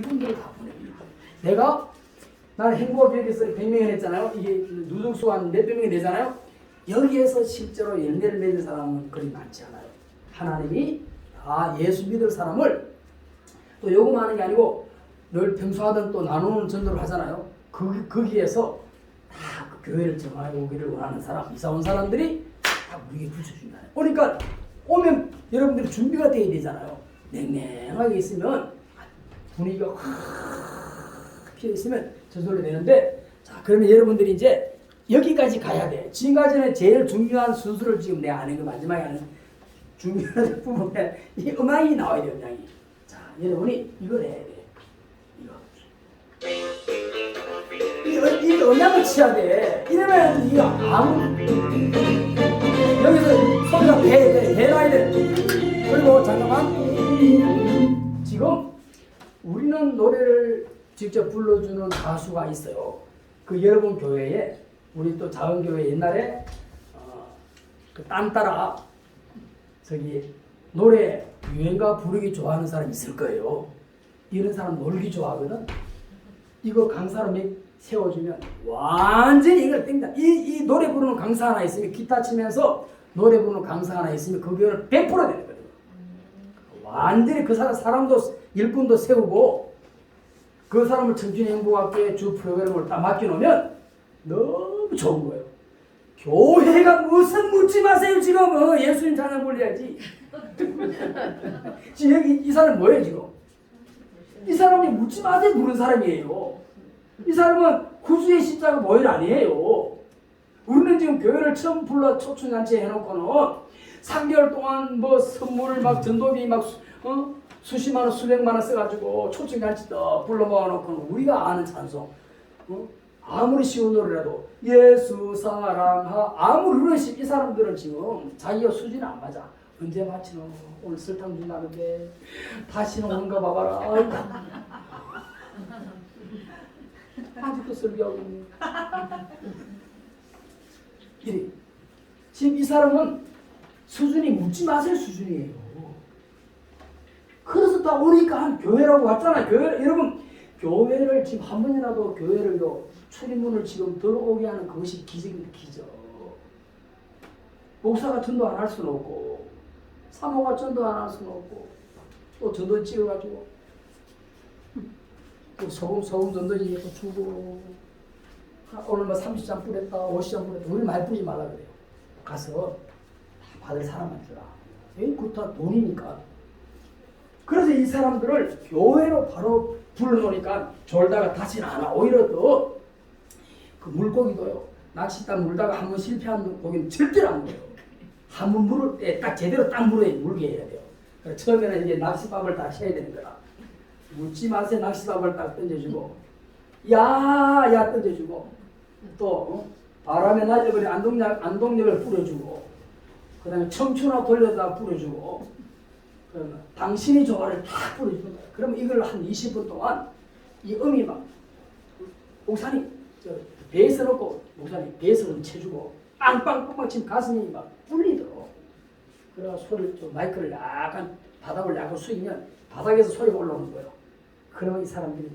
분들을 다 보냅니다. 내가 나는 행복교육에서 100명이 했잖아요. 이게 누적수가 한 몇백 명이 되잖아요. 여기에서 실제로 열매를 맺은 사람은 그리 많지 않아요. 하나님이 예수 믿을 사람을 또 요구하는 게 아니고 늘 평소하던 또 나누는 전도를 하잖아요. 거기에서 다 그 교회를 정하여 오기를 원하는 사람, 이사 온 사람들이 다 우리에게 붙여준다. 그러니까 오면 여러분들이 준비가 되어야 되잖아요. 냉랭하게 있으면 분위기가 확 피어 있으면 저절로 되는데, 자 그러면 여러분들이 이제 여기까지 가야 돼. 지금까지는 제일 중요한 순서를 지금 내가 아는 거 마지막에 하는 중요한 부분에 이 음악이 나와야 돼요. 음악이. 자 여러분이 이걸 해야 돼. 이 음악을 쳐야 돼. 이러면 이거 아무 여기서 소리가 배나야 돼. 그리고 잠깐만, 지금 우리는 노래를 직접 불러주는 가수가 있어요. 그 여러분 교회에, 우리 또 작은 교회 옛날에 그 딴 따라 저기 노래 유행가 부르기 좋아하는 사람 있을 거예요. 이런 사람 놀기 좋아하거든. 이거 강사로 세워주면 완전히 이걸 땡다. 이 노래 부르는 강사 하나 있으면, 기타 치면서 노래 부르는 강사 하나 있으면 그 교회는 100% 되는 거예요. 완전히 그 사람도 일꾼도 세우고 그 사람을 청춘행복학교의 주 프로그램을 딱 맡겨놓으면 너무 좋은 거예요. 교회가 무슨 묻지 마세요. 지금 예수님 찬양 불려야지. 지금 여기 이 사람 뭐예요 지금? 이 사람이 묻지 마세요 부른 사람이에요. 이 사람은 구주의 십자가 모일 아니에요. 우리는 지금 교회를 처음 불러 초청잔치 해놓고는 3개월 동안 뭐 선물을 막 전도비 막 수십만 원 수백만 원 써가지고 초청잔치 또 불러 모아놓고는 우리가 아는 찬송, 아무리 쉬운 노래라도 예수 사랑하, 아무리 그러시, 이 사람들은 지금 자기가 수준이 안 맞아. 언제 마치노? 오늘 설탕 준다는데 다시는 오는가 봐봐라. 아직도 설교하고 있네. 이래. 지금 이 사람은 수준이 묻지 마세요 수준이에요. 그래서 다 오니까 한 교회라고 왔잖아. 교회, 여러분 교회를 지금 한 번이라도 교회를 출입문을 지금 들어오게 하는 그것이 기적입니다. 기적. 목사가 전도 안 할 수는 없고, 사모가 전도 안 할 수는 없고, 또 전도 찍어가지고 또 소금 전도지 또 주고, 오늘 뭐 30장 뿌렸다 50장 뿌렸다, 우리 많이 뿌리지 말라 그래요. 가서 받을 사람만 주라. 왜? 그거 다 돈이니까. 그래서 이 사람들을 교회로 바로 불러놓으니까 졸다가 다시는 안 와. 오히려 더 그 물고기도요, 낚싯대 물다가 한번 실패한 고기는 절대로 안 물어요. 한번 물을 때 딱 제대로 딱 물게 해야 돼요. 그래서 처음에는 이제 낚싯밥을 딱 해야 되는 거라. 묻지 마세요. 낚싯밥을 딱 던져주고, 야 던져주고, 또 바람에 날려버린 안동역을 뿌려주고, 그 다음에 청춘아 돌려다 뿌려주고, 그러면 당신이 좋아를 다 뿌려주는 거예요. 그러면 이걸 한 20분 동안 이 음이 막, 목사님 배에서 놓고, 목사님 배에서 쳐주고 빵빵빵빵 지금 가슴이 막 뚫리도록, 그래가 소리를 좀, 마이크를 약간 바닥을 약간 숙이면 바닥에서 소리가 올라오는 거예요. 그러면 이 사람들이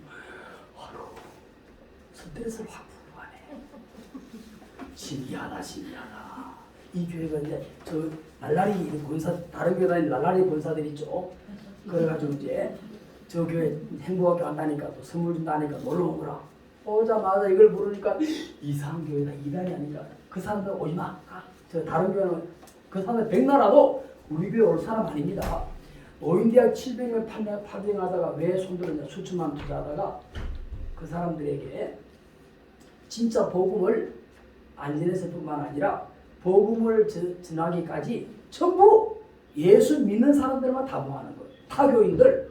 스트레스를 확 풀어가네. 신기하다. 이 교회가 이제 저 날라리 권사, 다른 교회 다니는 날라리 권사들 있죠. 그래가지고 이제 저 교회 행복하게 간다니까 또 선물 준다니까 놀러 오거라. 오자마자 이걸 부르니까 이상한 교회다, 이단이 아닌가. 그 사람들 오지 마. 저 다른 교회는 그 사람들 백나라도 우리 교회 올 사람 아닙니다. 노인대학 700명 파병하다가 왜 손들었냐, 수천만 투자하다가 그 사람들에게 진짜 복음을 안 전했을 뿐만 아니라 복음을 전하기까지 전부 예수 믿는 사람들만 다 모아는 거예요. 타교인들.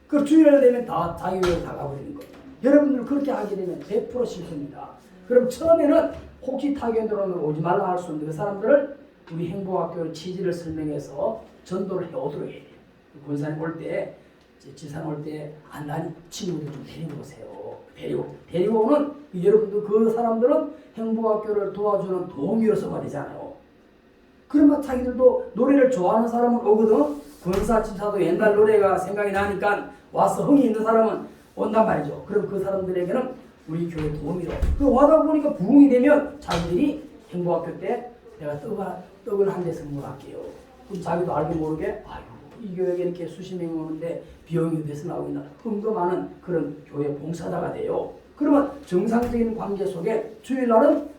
그 주일날 되면 다 자기 교회로 다 가버리는 거예요. 여러분들 그렇게 하게 되면 100% 실패입니다. 그럼 처음에는 혹시 타교인들은 오지 말라 할 수 없는데 그 사람들을 우리 행복학교 취지를 설명해서 전도를 해오도록 해야 돼요. 권사님 올 때, 지사님 올 때, 난 친구들 좀 데리고 오세요. 데리고 오는 여러분들, 그 사람들은 행복학교를 도와주는 도우미로서 되잖아요. 그러면 자기들도 노래를 좋아하는 사람은 오거든. 권사, 지사도 옛날 노래가 생각이 나니까 와서 흥이 있는 사람은 온단 말이죠. 그럼 그 사람들에게는 우리 교회 도움이 돼. 그 와다 보니까 부흥이 되면 자기들이 행복학교 때 내가 떡을 한 대 선물할게요. 그럼 자기도 알게 모르게 아유 이 교회에 이렇게 수십 명이 오는데 비용이 돼서 나오고 있나 흥금하는 그런 교회 봉사자가 돼요. 그러면 정상적인 관계 속에 주일날은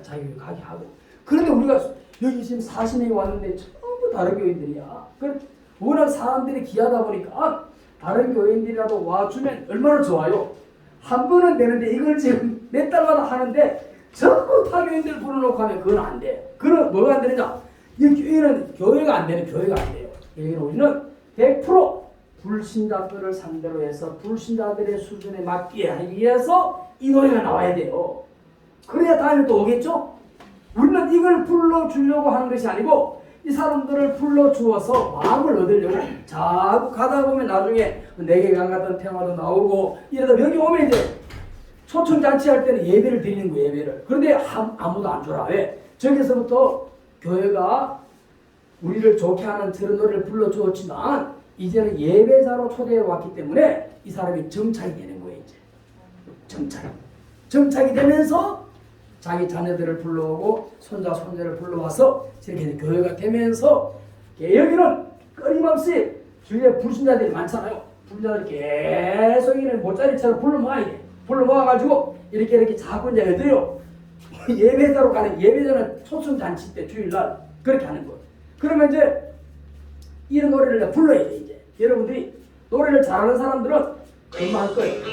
자기 가게 하고. 그런데 우리가 여기 지금 40명이 왔는데 전부 다른 교인들이야. 워낙 사람들이 귀하다 보니까 다른 교인들이라도 와주면 얼마나 좋아요. 한 번은 되는데 이걸 지금 몇 달마다 하는데 전부 타 교인들 불러놓고 하면 그건 안 돼. 그럼 뭐가 안 되느냐? 이 교회는 교회가 안 되는 교회가 안 돼요. 여기는 우리는 100% 불신자들을 상대로 해서 불신자들의 수준에 맞게 하기 위해서 이 노래가 나와야 돼요. 그래야 다음에 또 오겠죠? 우리는 이걸 불러주려고 하는 것이 아니고 이 사람들을 불러주어서 마음을 얻으려고 자꾸 가다 보면 나중에 내계강 같은 테마도 나오고 이러다 여기 오면 이제 초청잔치 할 때는 예배를 드리는 거예요. 예배를. 그런데 아무도 안 줘라. 왜? 저기서부터 교회가 우리를 좋게 하는 저런 노래를 불러주었지만 이제는 예배자로 초대해 왔기 때문에 이 사람이 정착이 되는 거예요. 이제 정착이 되면서 자기 자녀들을 불러오고 손자 손녀를 불러와서 이렇게 교회가 되면서 여기는 끊임없이 주위에 불신자들이 많잖아요. 불신자들이 계속 이런 모짜리처럼 불러 모아야 돼. 불러 모아가지고 이렇게 자꾸 이제 애들요 예배자로 가는 예배자는 초청잔치 때 주일날 그렇게 하는 거예요. 그러면 이제 이런 노래를 불러야 돼. 이제 여러분들이 노래를 잘하는 사람들은 금방 할 거예요.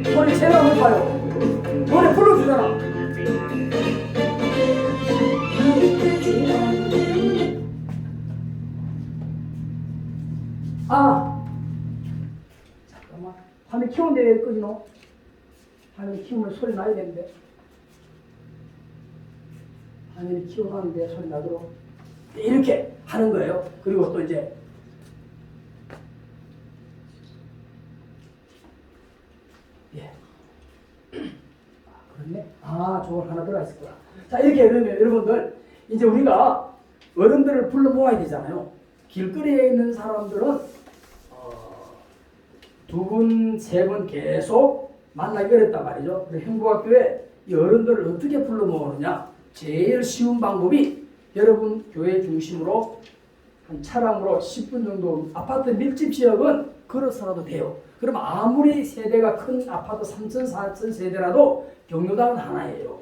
소리 제가 높아요. 노래 불러주잖아. 잠깐만. 화면 키우는데 왜 끄지노? 화면 키우면 소리 나야 되는데. 화면이 키워놨는데 소리 나도록. 이렇게 하는 거예요. 그리고 또 이제 그렇네. 저걸 하나 들어가 있을 거야. 자, 이렇게 그러면 여러분들 이제 우리가 어른들을 불러 모아야 되잖아요. 길거리에 있는 사람들은 두 분, 세 분 계속 만나기 어렵단 말이죠. 그래서 행복학교에 이 어른들을 어떻게 불러 모으느냐? 제일 쉬운 방법이 여러분 교회 중심으로 한 차량으로 10분 정도 아파트 밀집 지역은 걸어서라도 돼요. 그럼 아무리 세대가 큰 아파트 3천, 4천 세대라도 경로당은 하나예요.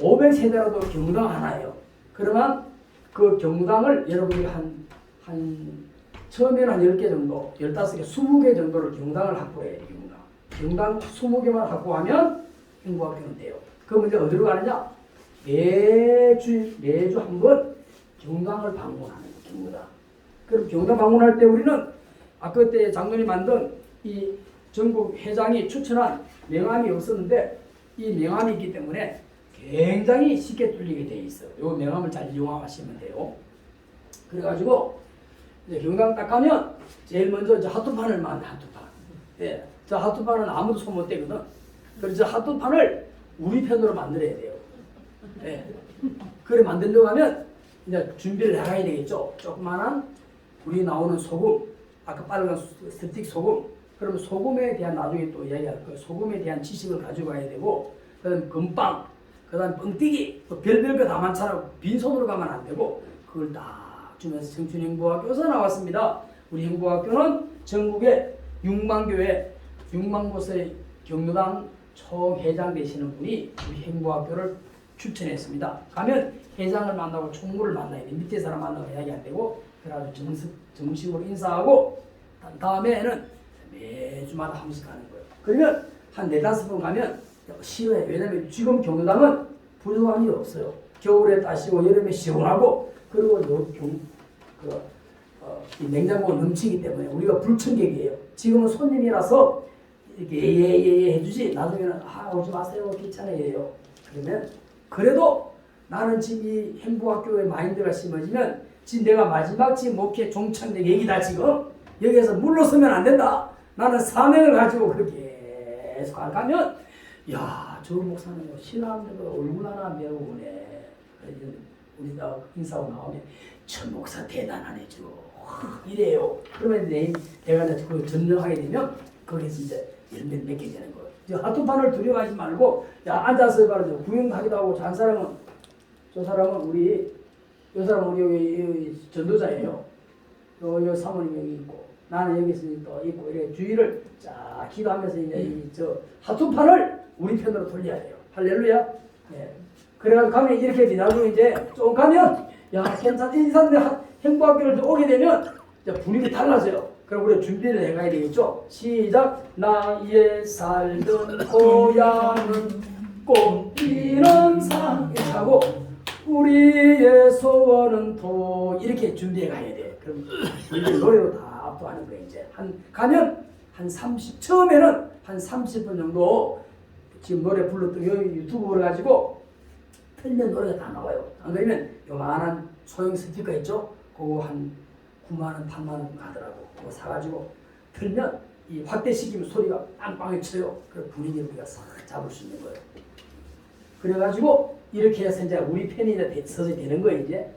500세대라도 경로당 하나예요. 그러면 그 경로당을 여러분이 처음에는 한 10개 정도, 15개, 20개 정도를 경로당을 확보해야 돼요. 경로당 20개만 확보하면 행복학교는 돼요. 그럼 이제 어디로 가느냐? 매주 한 번 경로당을 방문하는 경로당. 그럼 경로당 방문할 때 우리는 아까 때 장로님 만든 이 전국 회장이 추천한 명함이 없었는데 이 명함이 있기 때문에 굉장히 쉽게 뚫리게 돼 있어요. 이 명함을 잘 이용하시면 돼요. 그래가지고 이제 경로당 딱 가면 제일 먼저 이제 핫도판을 만든 핫도판. 예, 저 핫도판은 아무도 손 못 대거든. 그래서 핫도판을 우리 편으로 만들어야 돼요. 예. 그래 만들려고 하면 이제 준비를 해가야 되겠죠. 조그만한 우리 나오는 소금, 아까 빨간 스틱 소금. 그러면 소금에 대한 나중에 또 이야기할 거예요. 소금에 대한 지식을 가져가야 되고, 그다음 금빵, 그다음 뻥튀기, 또 별별 거 다 많잖아요. 빈손으로 가면 안 되고 그걸 다 주면서 청춘행복학교에서 나왔습니다. 우리 행복학교는 전국에 6만 교회, 6만 곳의 경로당 총회장 되시는 분이 우리 행복학교를 추천했습니다. 가면 회장을 만나고 총무를 만나야 돼. 밑에 사람 만나고 이야기 안 되고, 그래가지고 정식으로 인사하고 다음에는 매주마다 한 번씩 가는 거예요. 그러면 한 4-5번 가면 싫어해. 왜냐면 지금 경로당은 부족한 일이 없어요. 겨울에 따시고 여름에 시원하고, 그리고 이 냉장고가 넘치기 때문에 우리가 불청객이에요. 지금은 손님이라서 이렇게 예예예 해주지, 나중에는 오지 마세요 귀찮아요. 그러면 그래도 나는 지금 이 행복학교의 마인드가 심어지면 지금 내가 마지막 지금 목회 종착역 얘기다. 지금 여기에서 물러서면 안 된다. 나는 사명을 가지고 그렇게 계속 가면, 야, 저 목사님 신앙도 얼마나 배우네. 우리 다 인사하고 나오면 저 목사 대단하네. 저 이래요. 그러면 내가 이제 그 전념하게 되면 거기서 이제 열매를 맺게 되는 거예요. 이제 하트판을 두려워하지 말고 야 앉아서 말이죠. 구경하기도 하고 저 사람은 우리 여기 전도자예요. 요 사모님 여기 있고 나는 여기서 또 있고 이렇게 주위를 쫙 기도하면서 이제 저 하트판을 우리 편으로 돌려야 돼요. 할렐루야. 예. 그래가지고 가면 이렇게 돼. 나중에 이제 좀 가면 야 괜찮아 이 사람들 행복학교를 오게 되면 이제 분위기 달라져요. 그럼 우리가 준비를 해가야 되겠죠. 시작. 나의 살던 고향은 꽃피는 산 이렇게 하고 우리의 소원은 도 이렇게 준비해 가야 돼. 그럼 우리 노래로 다 압도하는 거예요. 이제 가면 한 30 처음에는 한 30분 정도 지금 노래 불렀던 여기 유튜브를 가지고 틀면 노래가 다 나와요. 안 그러면 요만한 소형 스피커 있죠? 그거 한 9만원, 8만원 하더라고. 그거 사가지고 틀면 이 확대시키면 소리가 빵빵히 쳐요. 그 분위기를 우리가 싹 잡을 수 있는 거예요. 그래가지고 이렇게 해서 이제 우리 편이 이제 서서 되는 거예요, 이제.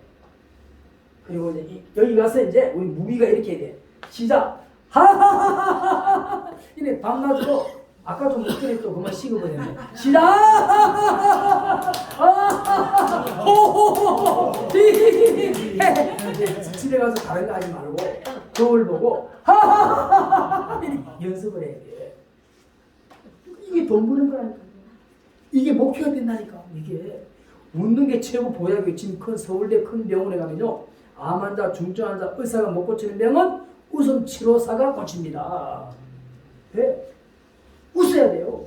그리고 이제 여기 가서 이제 우리 무기가 이렇게 돼. 시작! 하하하하하하! 이래 밤낮으로 아까 좀 목소리 또 그만 식어버렸네. 시작! 호호호호! 집에 가서 다른 거 하지 말고 거울 보고 하하하하하! 연습을 해야 돼. 이게 돈 버는 거라니까. 이게 목표가 된다니까. 이게 웃는 게 최고 보약이에요. 지금 큰 서울대 큰 병원에 가면요. 암 환자, 중증 환자, 의사가 못 고치는 병은 웃음 치료사가 고칩니다. 네? 웃어야 돼요.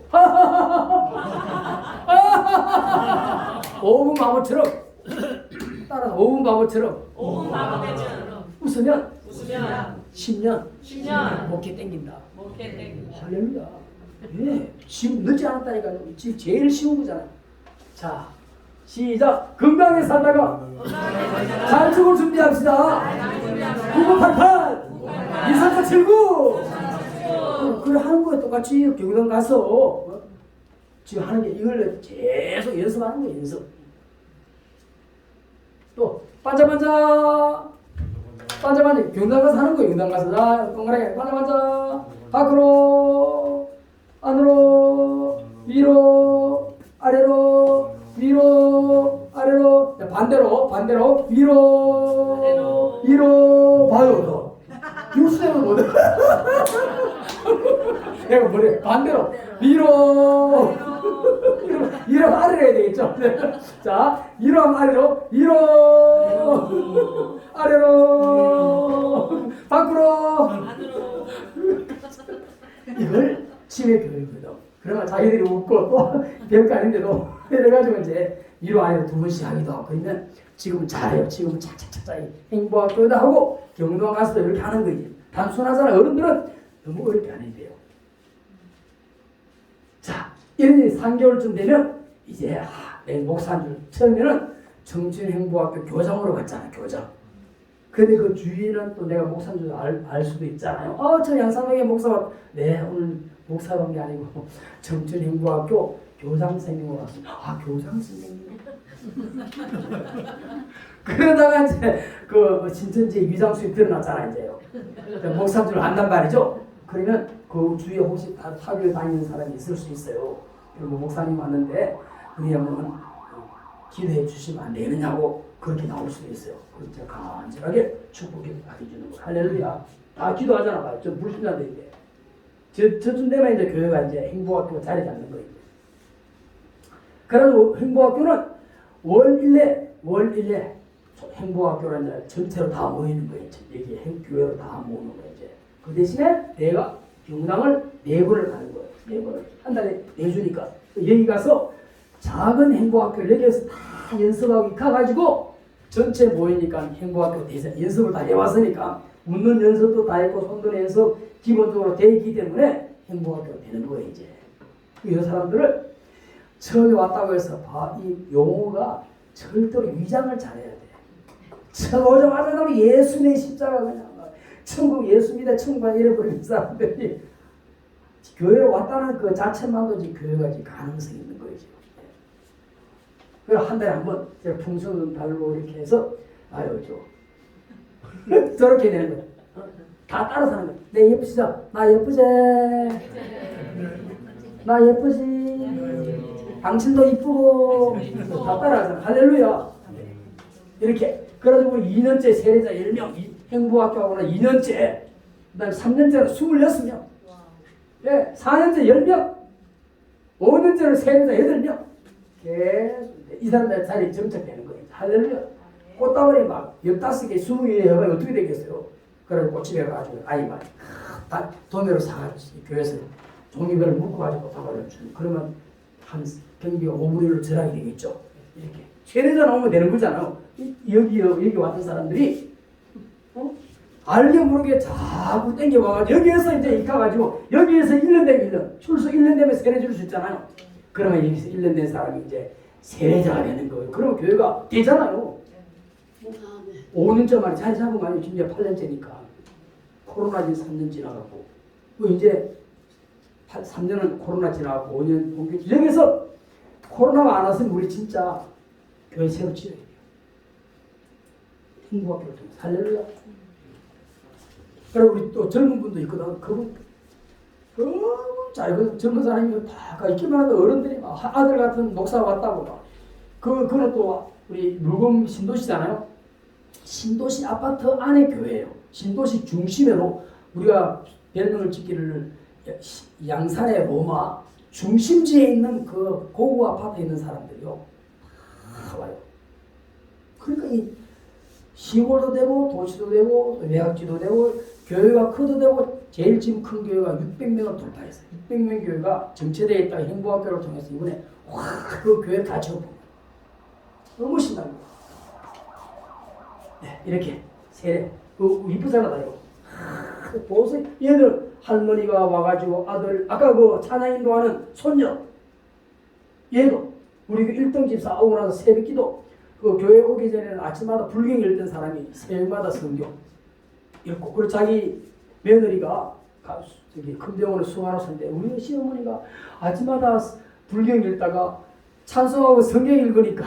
5분 바보처럼 따라서 5분 바보처럼 웃으면 10년 목회 땡긴다. 할렐루야. 예, 지금 늦지 않았다니까요. 지금 제일 쉬운 거잖아요. 자, 시작. 건강에 살다가 잘 죽을 준비합시다. 9988 2479 그래 하는 거에 똑같이 경영 가서 지금 하는 게 이걸 계속 연습하는 거예요. 연습. 또 반짝반짝 경당 가서 하는 거예요. 경당 가서 자 동그랗게 반짝반짝 밖으로 안으로 위로 아래로 위로 아래로 반대로 위로 봐요. 뉴스에는 뭐래? 내가 뭐래? 반대로 위로 아래로 해야 되겠죠? 자 위로 하면 아래로 아래로 밖으로 이걸 치매 교육이거든. 그러면 자기들이 웃고 또 별거 아닌데도 이래가지고 이제 위로 아래로 2번씩 하기도 하고 그러면 지금은 잘해요. 지금은 착착착착 행복학교다 하고 경동 가서도 이렇게 하는 거지. 단순하잖아. 어른들은 너무 어렵게 안 해야 돼요. 자, 이런 3개월쯤 되면 이제 내 목사인 줄 처음에는 청춘행복학교 교장으로 갔잖아. 교장. 근데 그 주위는 또 내가 목사인 줄 알 수도 있잖아요. 저 양산동의 목사가 네 오늘 목사로 온 게 아니고 청춘행복학교 교장 선생님으로 왔습니다. 교장 선생님. 그러다가 이제 그 신천지 위장 수입 드러났잖아 이제요. 목사인 줄 안단 말이죠. 그러면 그 주위에 혹시 학교에 다니는 사람이 있을 수 있어요. 그리고 목사님 왔는데 우리 한번 기도해 주시면 안 되느냐고 그렇게 나올 수도 있어요. 그래서 제가 간절하게 축복해 주는 거예요. 할렐루야. 다 기도하잖아. 봐요. 저 불신자들인데. 저쯤 되면 이제 교회가 이제 행복학교가 자리 잡는 거예요. 그래서 행복학교는 월 1회 행복학교는 이제 전체로 다 모이는 거예요. 여기 교회로 다 모이는 거예요. 이제. 그 대신에 내가 경당을 4번을 가는 거예요. 4번을. 한 달에 4주니까. 여기 가서 작은 행복학교를 여기에서 다 연습하고 가가지고 전체 모이니까 행복학교 대신 연습을 다 해왔으니까 묻는 연습도 다 했고 손드는 연습 기본적으로 돼 있기 때문에 행복학교가 되는 거예요. 이제. 이 사람들을 처음에 왔다고 해서 이 용어가 절대로 위장을 잘해야 돼. 처음 오자마자 나면 예수의 십자가 그냥 천국 예수입니다. 천국만 잃어버리는 사람들이 교회에 왔다는 그 자체만도 이제 교회가 이제 가능성이 있는 거죠. 그래서 한 달에 한 번 제가 풍선 달고 이렇게 해서 저렇게 되는 거야. 다 따라 사는 거야. 내 예쁘시죠? 나 예쁘지? 나 예쁘지? 당신도 이쁘고 다 따라하잖아. 할렐루야. 이렇게. 그래가지고 2년째 세례자 10명, 행복학교 하고는 2년째, 그 다음에 3년째는 26명, 예, 4년째 10명, 5년째는 세례자 8명. 계속 이 사람들 자리에 정착되는 거예요. 할렐루야. 꽃다발이 막 15개, 20개 해봐야 어떻게 되겠어요? 그래서 꽃이 배가지고 아이만 도매로 사가지고 교회에서 종이별을 묶어가지고 꽃다발을 주는. 그러면 한 경비가 5분의 1로 절하게 되겠죠. 이렇게 세례자 나오면 되는 거잖아요. 여기 왔던 사람들이 알게 모르게 자꾸 땡겨와가지고 여기에서 이제 익혀가지고 여기에서 1년 되면 1년 출석 1년 되면 세례 줄 수 있잖아요. 그러면 여기서 1년 된 사람이 이제 세례자가 되는 거예요. 그러면 교회가 되잖아요. 5년째 만에 자리 잡은 거 아니에요. 지금 이제 8년째니까. 코로나 지금 3년 지나갔고 이제 3년은 코로나 지나갔고 5년 본격 여기서 코로나가 안 왔으면 우리 진짜 교회 새로 지어야 돼요. 행복학교를 통해서. 할렐루야. 그리고 우리 또 젊은 분도 있거든. 그분 그 젊은 사람이 다 있기만 해도 어른들이 막 아들 같은 목사 왔다고 막. 그는 또 우리 물금 신도시잖아요. 신도시 아파트 안에 교회예요. 신도시 중심으로 우리가 별명을 짓기를 양산의 로마 중심지에 있는 그 고급 아파트에 있는 사람들이요. 다 와요. 그러니까 이 시골도 되고 도시도 되고 외곽지도 되고 교회가 커도 되고 제일 지금 큰 교회가 600명을 돌파했어요. 600명 교회가 정체되어 있다가 행복학교를 통해서 이번에 확 그 교회를 다 채워봅니다. 너무 신납니다. 네, 이렇게 세례 이쁘잖아 이거. 보세요. 얘들 할머니가 와가지고 아들 아까 그 찬양 인도하는 손녀 얘도 우리 그 1등 집사 오고 나서 새벽기도 그 교회 오기 전에는 아침마다 불경 읽던 사람이 새벽마다 성경 읽고 그리고 자기 며느리가 저기 큰 병원에 수강하셨는데 우리 시어머니가 아침마다 불경 읽다가 찬송하고 성경 읽으니까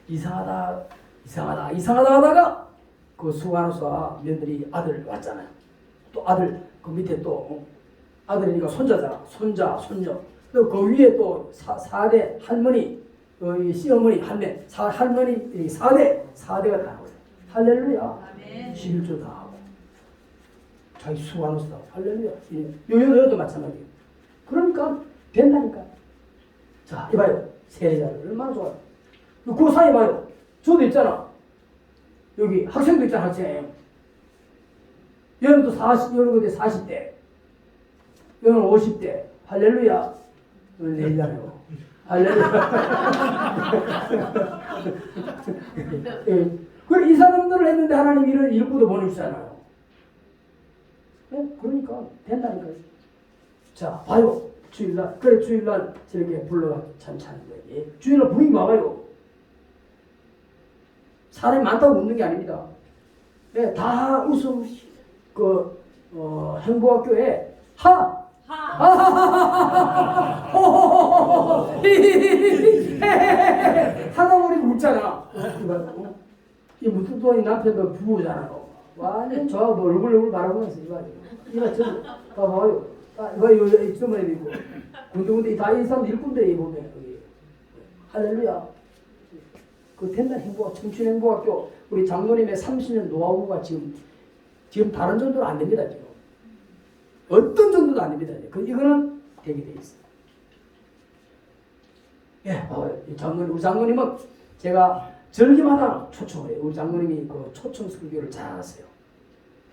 이상하다 하다가 그 수강하사 며느리 아들 왔잖아요. 또 아들 그 밑에 또 아들이니까 손자잖아. 손자 손녀 또 그 위에 또 4대 할머니 시어머니 할매 할머니 4대가 다 하고 할렐루야. 11조 다 하고 자기 수고하면서 할렐루야. 요요도 마찬가지예요. 그러니까 된다니까. 자 이봐요. 세례자를 얼마나 좋아요. 그 사이 봐요. 저도 있잖아. 여기 학생도 있잖아. 학생 얘는 또 40, 여러 군데 40대 얘는 50대 할렐루야. 내일잖아요. 할렐루야. 그래 이 사람들을 했는데 하나님 이런 일꾼도 보내주잖아요. 그러니까 된다니까요. 자 봐요. 주일날 그래 주일날 저렇게 불러가 찬찬한 거예요. 주일날 분위기 봐봐요. 사람이 많다고 웃는 게 아닙니다. 네, 다 웃음 행복학교에 하다 보니 웃잖아. 이 무뚝뚝한 남편도 부부잖아요. 완전 저하고 얼굴 바라보면서 이거 저 봐봐요. 이거 주머니에 있고 군데군데 다 이 사람 일꾼데 이 보면 여기 할렐루야. 그 된다 행복학 청춘 행복학교 우리 장로님의 30년 노하우가 지금 다른 정도는 안 됩니다. 지금 어떤 정도도 안 됩니다. 이거는 되게 돼 있어요. 예, 우리 장로님은 제가 절기마다 초청을 해요. 우리 장로님이 그 초청 설교를 잘 하세요.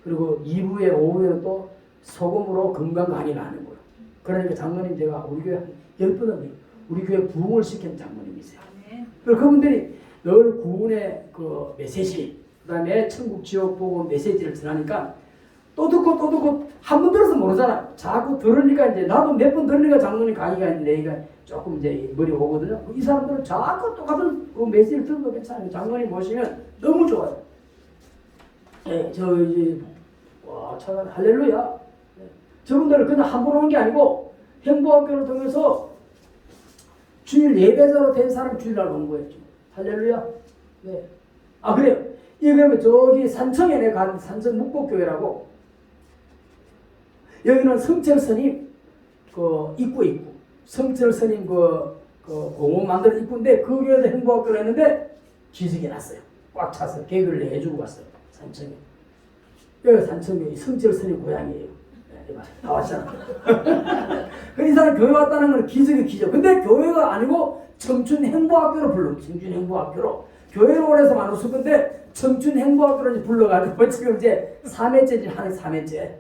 그리고 2부에 오후에는 또 소금으로 건강 강의를 하는 거예요. 그러니까 장로님 제가 우리 교회 한 10번은 우리 교회 부흥을 시킨 장로님이세요. 그리고 그분들이 늘 구원의 그 메시지, 그 다음에 천국 지옥 보고 메시지를 전하니까 또 듣고 한 번 들어서 모르잖아. 자꾸 들으니까 이제 나도 몇 번 들으니까 장로님 강의가 내가 조금 이제 머리 오거든요. 이 사람들은 자꾸 똑같은 그 메시지를 들어도 괜찮아요. 장로님 모시면 너무 좋아요. 네, 참 할렐루야. 저분들은 그냥 한 번 온 게 아니고 행복학교를 통해서 주일 예배자로 된 사람 주일날 온 거예요. 할렐루야. 네. 그래요. 이 그러면 저기 산청에 내가 간 산청 묵복교회라고 여기는 성철 스님 그 입구 있고 성철 스님 그 공원 만드는 입구인데 그 교회도 행보학교를 했는데 기적이 났어요. 꽉 차서 개교를 해주고 왔어요. 산청에. 여기 산청이 성철 스님 고향이에요. 네, 다 왔잖아. 이 사람 교회 왔다는 건 기적이 기적. 근데 교회가 아니고 청춘 행보학교로 불러. 청춘 행보학교로. 교회로 오래서 안 웃을 건데 청춘 행보학교로 불러가지고 지금 이제 3회째지 하는 3회째.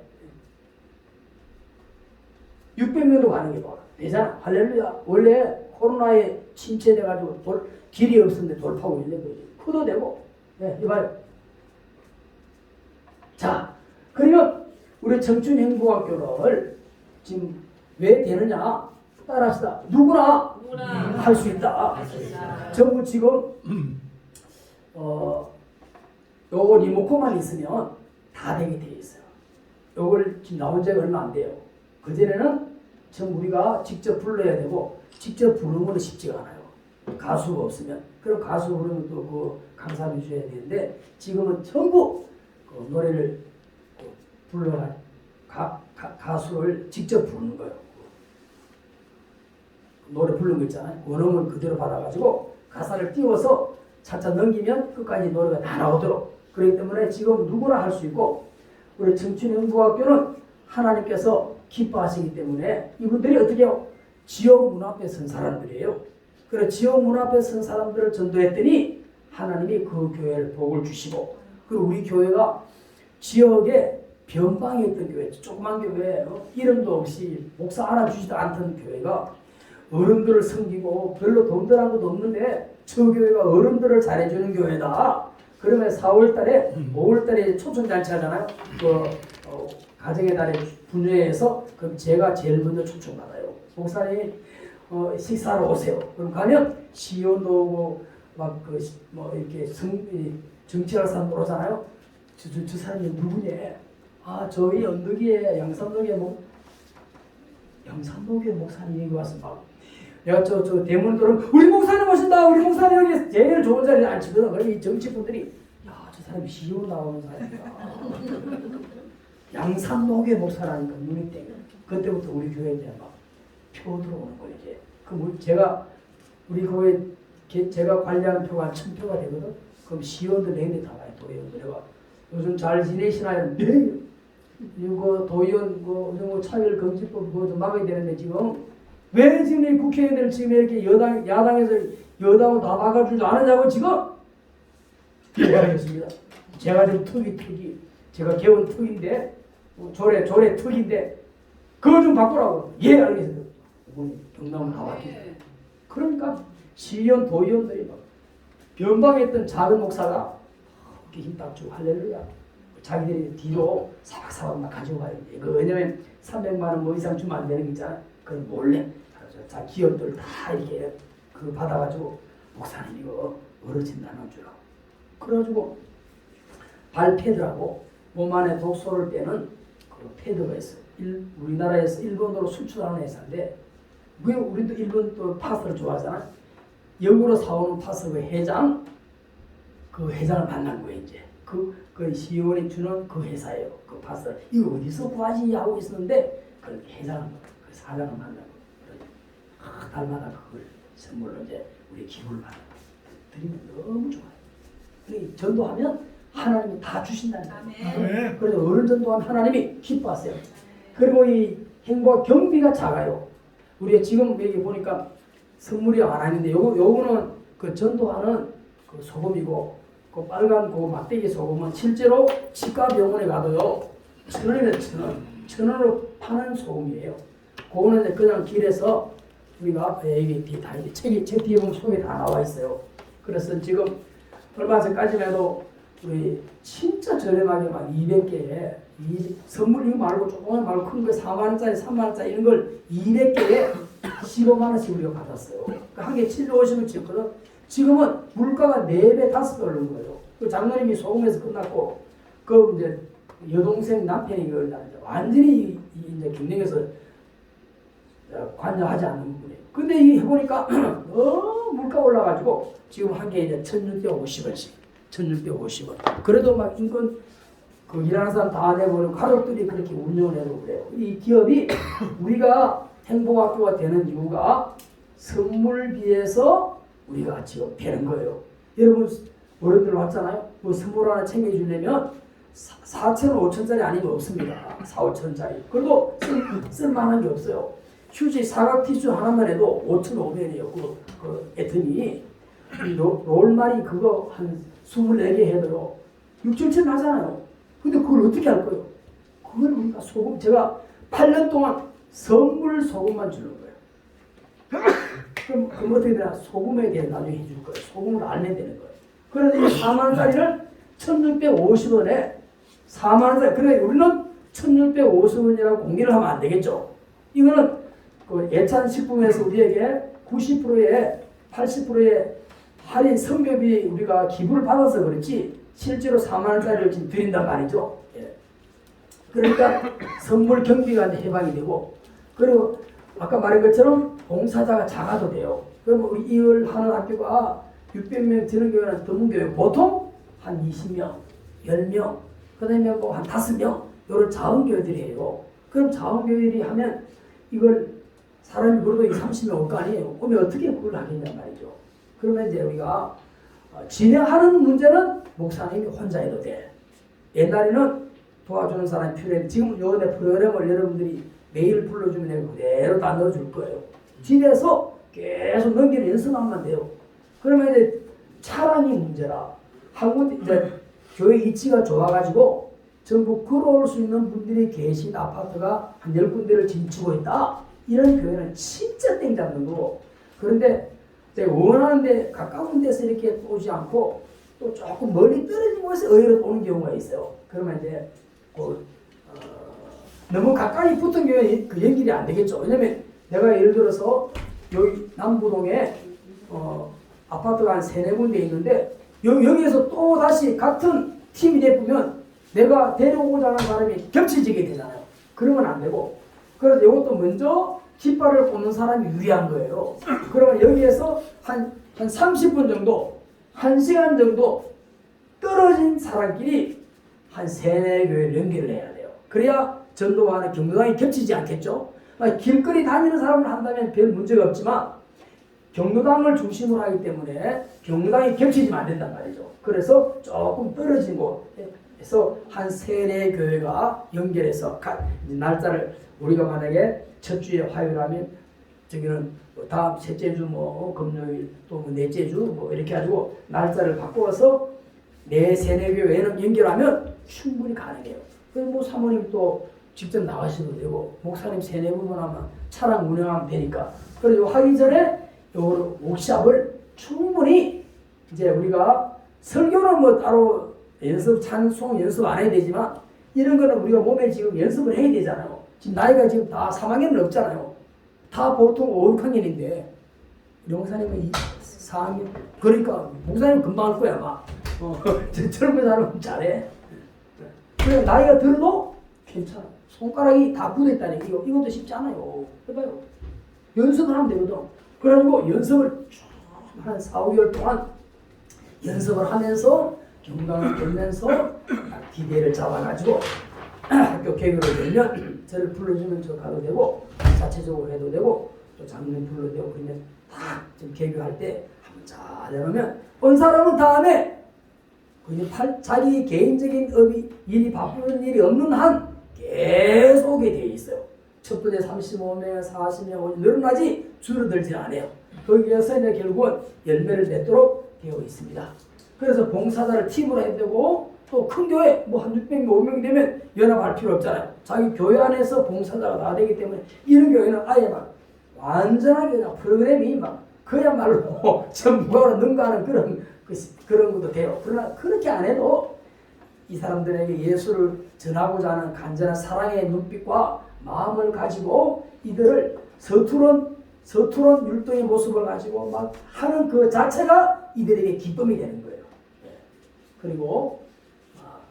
600명도 가는 게 뭐. 되잖아. 할렐루야. 원래 코로나에 침체돼가지고 길이 없었는데 돌파하고 있는 거지. 포도 되고. 네, 이봐요. 자, 그러면 우리 청춘행보학교를 지금 왜 되느냐? 따라합시다. 누구나 할 수 있다. 전부 지금 요거 리모컨만 있으면 다 되게 돼 있어요. 요걸 지금 나온 지가 얼마 안 돼요. 그전에는 전부 우리가 직접 불러야 되고 직접 부르는 건 쉽지가 않아요. 가수가 없으면. 그럼 가수 부르면 또 그 감사해 주셔야 되는데 지금은 전부 그 노래를 불러가 가수를 직접 부르는 거예요. 노래 부르는 거 있잖아요. 원음을 그대로 받아가지고 가사를 띄워서 차차 넘기면 끝까지 노래가 다 나오도록. 그렇기 때문에 지금 누구나 할 수 있고 우리 청춘행보학교는 하나님께서 기뻐하시기 때문에 이분들이 어떻게 해요? 지역 문 앞에 선 사람들이에요. 그래 지역 문 앞에 선 사람들을 전도했더니 하나님이 그 교회를 복을 주시고 그리고 우리 교회가 지역에 변방에 있던 교회, 조그만 교회, 이름도 없이 목사 알아주지도 않던 교회가 어른들을 섬기고 별로 돈 들어간 것도 없는데 저 교회가 어른들을 잘해주는 교회다. 그러면 4월달에 5월달에 초청잔치 하잖아요. 가정의 달에 분회해서 그럼 제가 제일 먼저 초청받아요. 목사님 식사하러 오세요. 그럼 가면 시의원도 오고 막 이렇게 정치할 사람 오잖아요. 저 사람이 누구냐? 아 저희 언덕이에 양산동에 양산동에 목사님이 와서 막 내가 저 대문 들어오면 우리 목사님 오신다. 우리 목사님 여기 제일 좋은 자리에 앉히거든. 그럼 이 정치분들이 야 저 사람이 시의원 나오는 사람이다. 양산동의 목사라니까 눈이 땡겨. 그때부터 우리 교회에 대한 막 표 들어오는 거예요. 이제 그럼 우리 교회 제가 관리하는 표가 한 1000표가 되거든. 그럼 시의원들 내내 다 와요. 도의원들. 내가 요즘 잘 지내시나요? 네. 이거 도의원 뭐 차별금지법 그거 좀 막아야 되는데 지금 왜 지금 이 국회의원들 지금 이렇게 야당에서 여당을 다 막아주지 않으냐고 지금? 예, 알겠습니다. 제가 좀 특이 제가 개원 특인데 조례 특인데 그걸 좀 바꾸라고. 예, 알겠습니다. 경남은 다 바뀌죠. 그러니까 시의원 도의원들이 막 변방했던 작은 목사가 이렇게 힘 딱 주고 할렐루야. 자기들이 뒤로 사박사박 막 가지고 가요. 왜냐면 300만 원 뭐 이상 주면 안 되는 게 있잖아요. 그걸 몰래 자 기업들 다 이렇게 그 받아가지고 목사님 이거 어르신 나눠주라고. 그래가지고 발패드라고 몸 안에 독소를 빼는 그 패드가 있어요. 우리나라에서 일본으로 수출하는 회사인데 왜 우리도 일본 또 파스를 좋아하잖아. 역으로 사오는 파스 그 회장 그 회장을 만난 거예요. 이제 그 시의원이 주는 그 회사예요. 그 파스 이거 어디서 구하지 하고 있었는데 그 회장 그 사장을 만나고 달마다 그걸 선물로 이제 우리 기부를 받는 거예요. 드리면 너무 좋아요. 그러니까 전도하면 하나님이 다 주신다는 거예요. 그래서 어른 전도하면 하나님이 기뻐하세요. 그리고 이 행보와 경비가 작아요. 우리가 지금 여기 보니까 선물이 안 하는데 요거는 그 전도하는 그 소금이고 그 빨간 그 막대기 소금은 실제로 치과 병원에 가도요 1,000원이면 1,000원으로 파는 소금이에요. 그거는 이제 그냥 길에서 우리가 여기 다 이게 책 뒤에 보면 속에 다 나와 있어요. 그래서 지금 얼마 전까지만 해도 우리 진짜 저렴하게 막 200개에 선물 이거 말고 조그만 말고 큰 거 4만 원짜리 3만 원짜리 이런 걸 200개에 15만 원씩 우리가 받았어요. 한 개 750원 쳤거든. 지금은 물가가 4배 5배 오른 거예요. 그 장로님이 소금에서 끝났고 그 이제 여동생 남편이 그걸 완전히 이제 경영에서 관여하지 않는 부분이에요. 근데 이 해보니까 너무 물가 올라가지고 지금 한 개에 이제 1,650원씩 1650원. 그래도 막 인건 그 일하는 사람 다 내보내고 가족들이 그렇게 운영을 해도 그래요. 이 기업이 우리가 행복학교가 되는 이유가 선물비에서 우리가 지금 되는 거예요. 여러분 어른들 왔잖아요. 뭐 선물 하나 챙겨주려면 4천 원, 5천짜리 아니면 없습니다. 4, 5천짜리. 그리고 쓸만한 게 없어요. 휴지 사각 티슈 하나만 해도 5,500원이에요. 그 애터미 롤말이 그거 한 24개 해도요 6, 7천 하잖아요. 근데 그걸 어떻게 할 거예요? 그걸 우리가 소금, 제가 8년 동안 선물 소금만 주는 거예요. 그럼 어떻게 되나? 소금에 대해 나중에 해줄 거예요. 소금을 알면 되는 거예요. 그래서 이 4만원짜리를 1650원에 4만원짜리, 그래 우리는 1650원이라고 공개를 하면 안 되겠죠. 이거는 그 예찬식품에서 우리에게 90%에 80%의 할인 선교비 우리가 기부를 받아서 그렇지 실제로 4만원짜리를 지금 드린단 말이죠. 예. 그러니까 선물 경비가 이제 해방이 되고, 그리고 아까 말한 것처럼 봉사자가 작아도 돼요. 그럼 우리 이을 하는 학교가 600명 되는 교회는 전문교회 보통 한 20명, 10명, 그 다음에 뭐 한 5명 이런 자원교회들이 해요. 그럼 자원교회들이 하면 이걸 사람이 그래도 30명 올 거 아니에요. 그러면 어떻게 그걸 하겠냔 말이죠. 그러면 이제 우리가 진행하는 문제는 목사님이 혼자 해도 돼. 옛날에는 도와주는 사람이 필요해. 지금 요번에 프로그램을 여러분들이 매일 불러주면 내가 그대로 다 넣어줄 거예요. 집에서 계속 넘기는 연습하면 돼요. 그러면 이제 차량이 문제라. 한군 이제 교회 위치가 좋아가지고 전부 걸어올 수 있는 분들이 계신 아파트가 한 10군데를 진치고 있다. 이런 교회는 진짜 땡 잡는 거고. 그런데 원하는데 가까운 데서 이렇게 오지 않고 또 조금 멀리 떨어진 곳에서 의외로 오는 경우가 있어요. 그러면 이제 너무 가까이 붙은 경우에 그 연결이 안 되겠죠. 왜냐면 내가 예를 들어서 여기 남부동에 아파트가 한 3-4군데 있는데 여기에서 또 다시 같은 팀이 되면 내가 데려오고자 하는 사람이 겹쳐지게 되잖아요. 그러면 안 되고, 그래서 이것도 먼저 깃발을 꽂는 사람이 유리한 거예요. 그러면 여기에서 한 30분 정도, 1시간 정도 떨어진 사람끼리 한 3-4교회를 연결을 해야 돼요. 그래야 전도하는 경로당이 겹치지 않겠죠. 길거리 다니는 사람을 한다면 별 문제가 없지만 경로당을 중심으로 하기 때문에 경로당이 겹치지면 안 된단 말이죠. 그래서 조금 떨어진 곳에서 한 3-4교회가 연결해서 날짜를 우리가 만약에 첫 주에 화요일하면 저기는 다음 셋째 주 금요일 또 넷째 주 이렇게 가지고 날짜를 바꿔서 3-4교회는 연결하면 충분히 가능해요. 그래서 사모님 또 직접 나가셔도 되고 목사님 3-4분만 하면 차량 운영하면 되니까. 그래서 하기 전에 요 워크숍을 충분히 이제 우리가 설교는 따로 연습 찬송 연습 안 해야 되지만 이런 거는 우리가 몸에 지금 연습을 해야 되잖아요. 지금 나이가 지금 다 3학년은 없잖아요. 다 보통 5, 6학년인데 영사님은 4학년. 그러니까 목사님 금방 할 거야 아마. 젊은 사람은 잘해. 그래 나이가 들어도 괜찮아. 손가락이 다 굳어있다니 이것도 쉽지 않아요. 해봐요. 연습을 하면 되거든. 그래가지고 연습을 쭉 한 4-5개월 동안 연습을 하면서 경강을 들면서 기대를 잡아가지고 학교 개교를 열면 저를 불러주면 저 가도 되고 자체적으로 해도 되고 또 장로님 불러도 되고 그러면 다 지금 개교할 때 한번 잘 해놓으면 온 사람은 다음에 자기 개인적인 일이 바쁘는 일이 없는 한 계속 오게 되어 있어요. 첫 번째 35명, 40명 늘어나지 줄어들지 않아요. 거기에서 이제 결국은 열매를 맺도록 되어 있습니다. 그래서 봉사자를 팀으로 해야 되고 또 큰 교회 한 600명, 500명 되면 연합할 필요 없잖아요. 자기 교회 안에서 봉사자가 다 되기 때문에 이런 교회는 아예 막 완전하게 그냥 프로그램이 그야말로 전부가 능가하는 그런 것도 돼요. 그러나 그렇게 안 해도 이 사람들에게 예수를 전하고자 하는 간절한 사랑의 눈빛과 마음을 가지고 이들을 서투른 율동의 모습을 가지고 막 하는 그 자체가 이들에게 기쁨이 되는 거예요. 그리고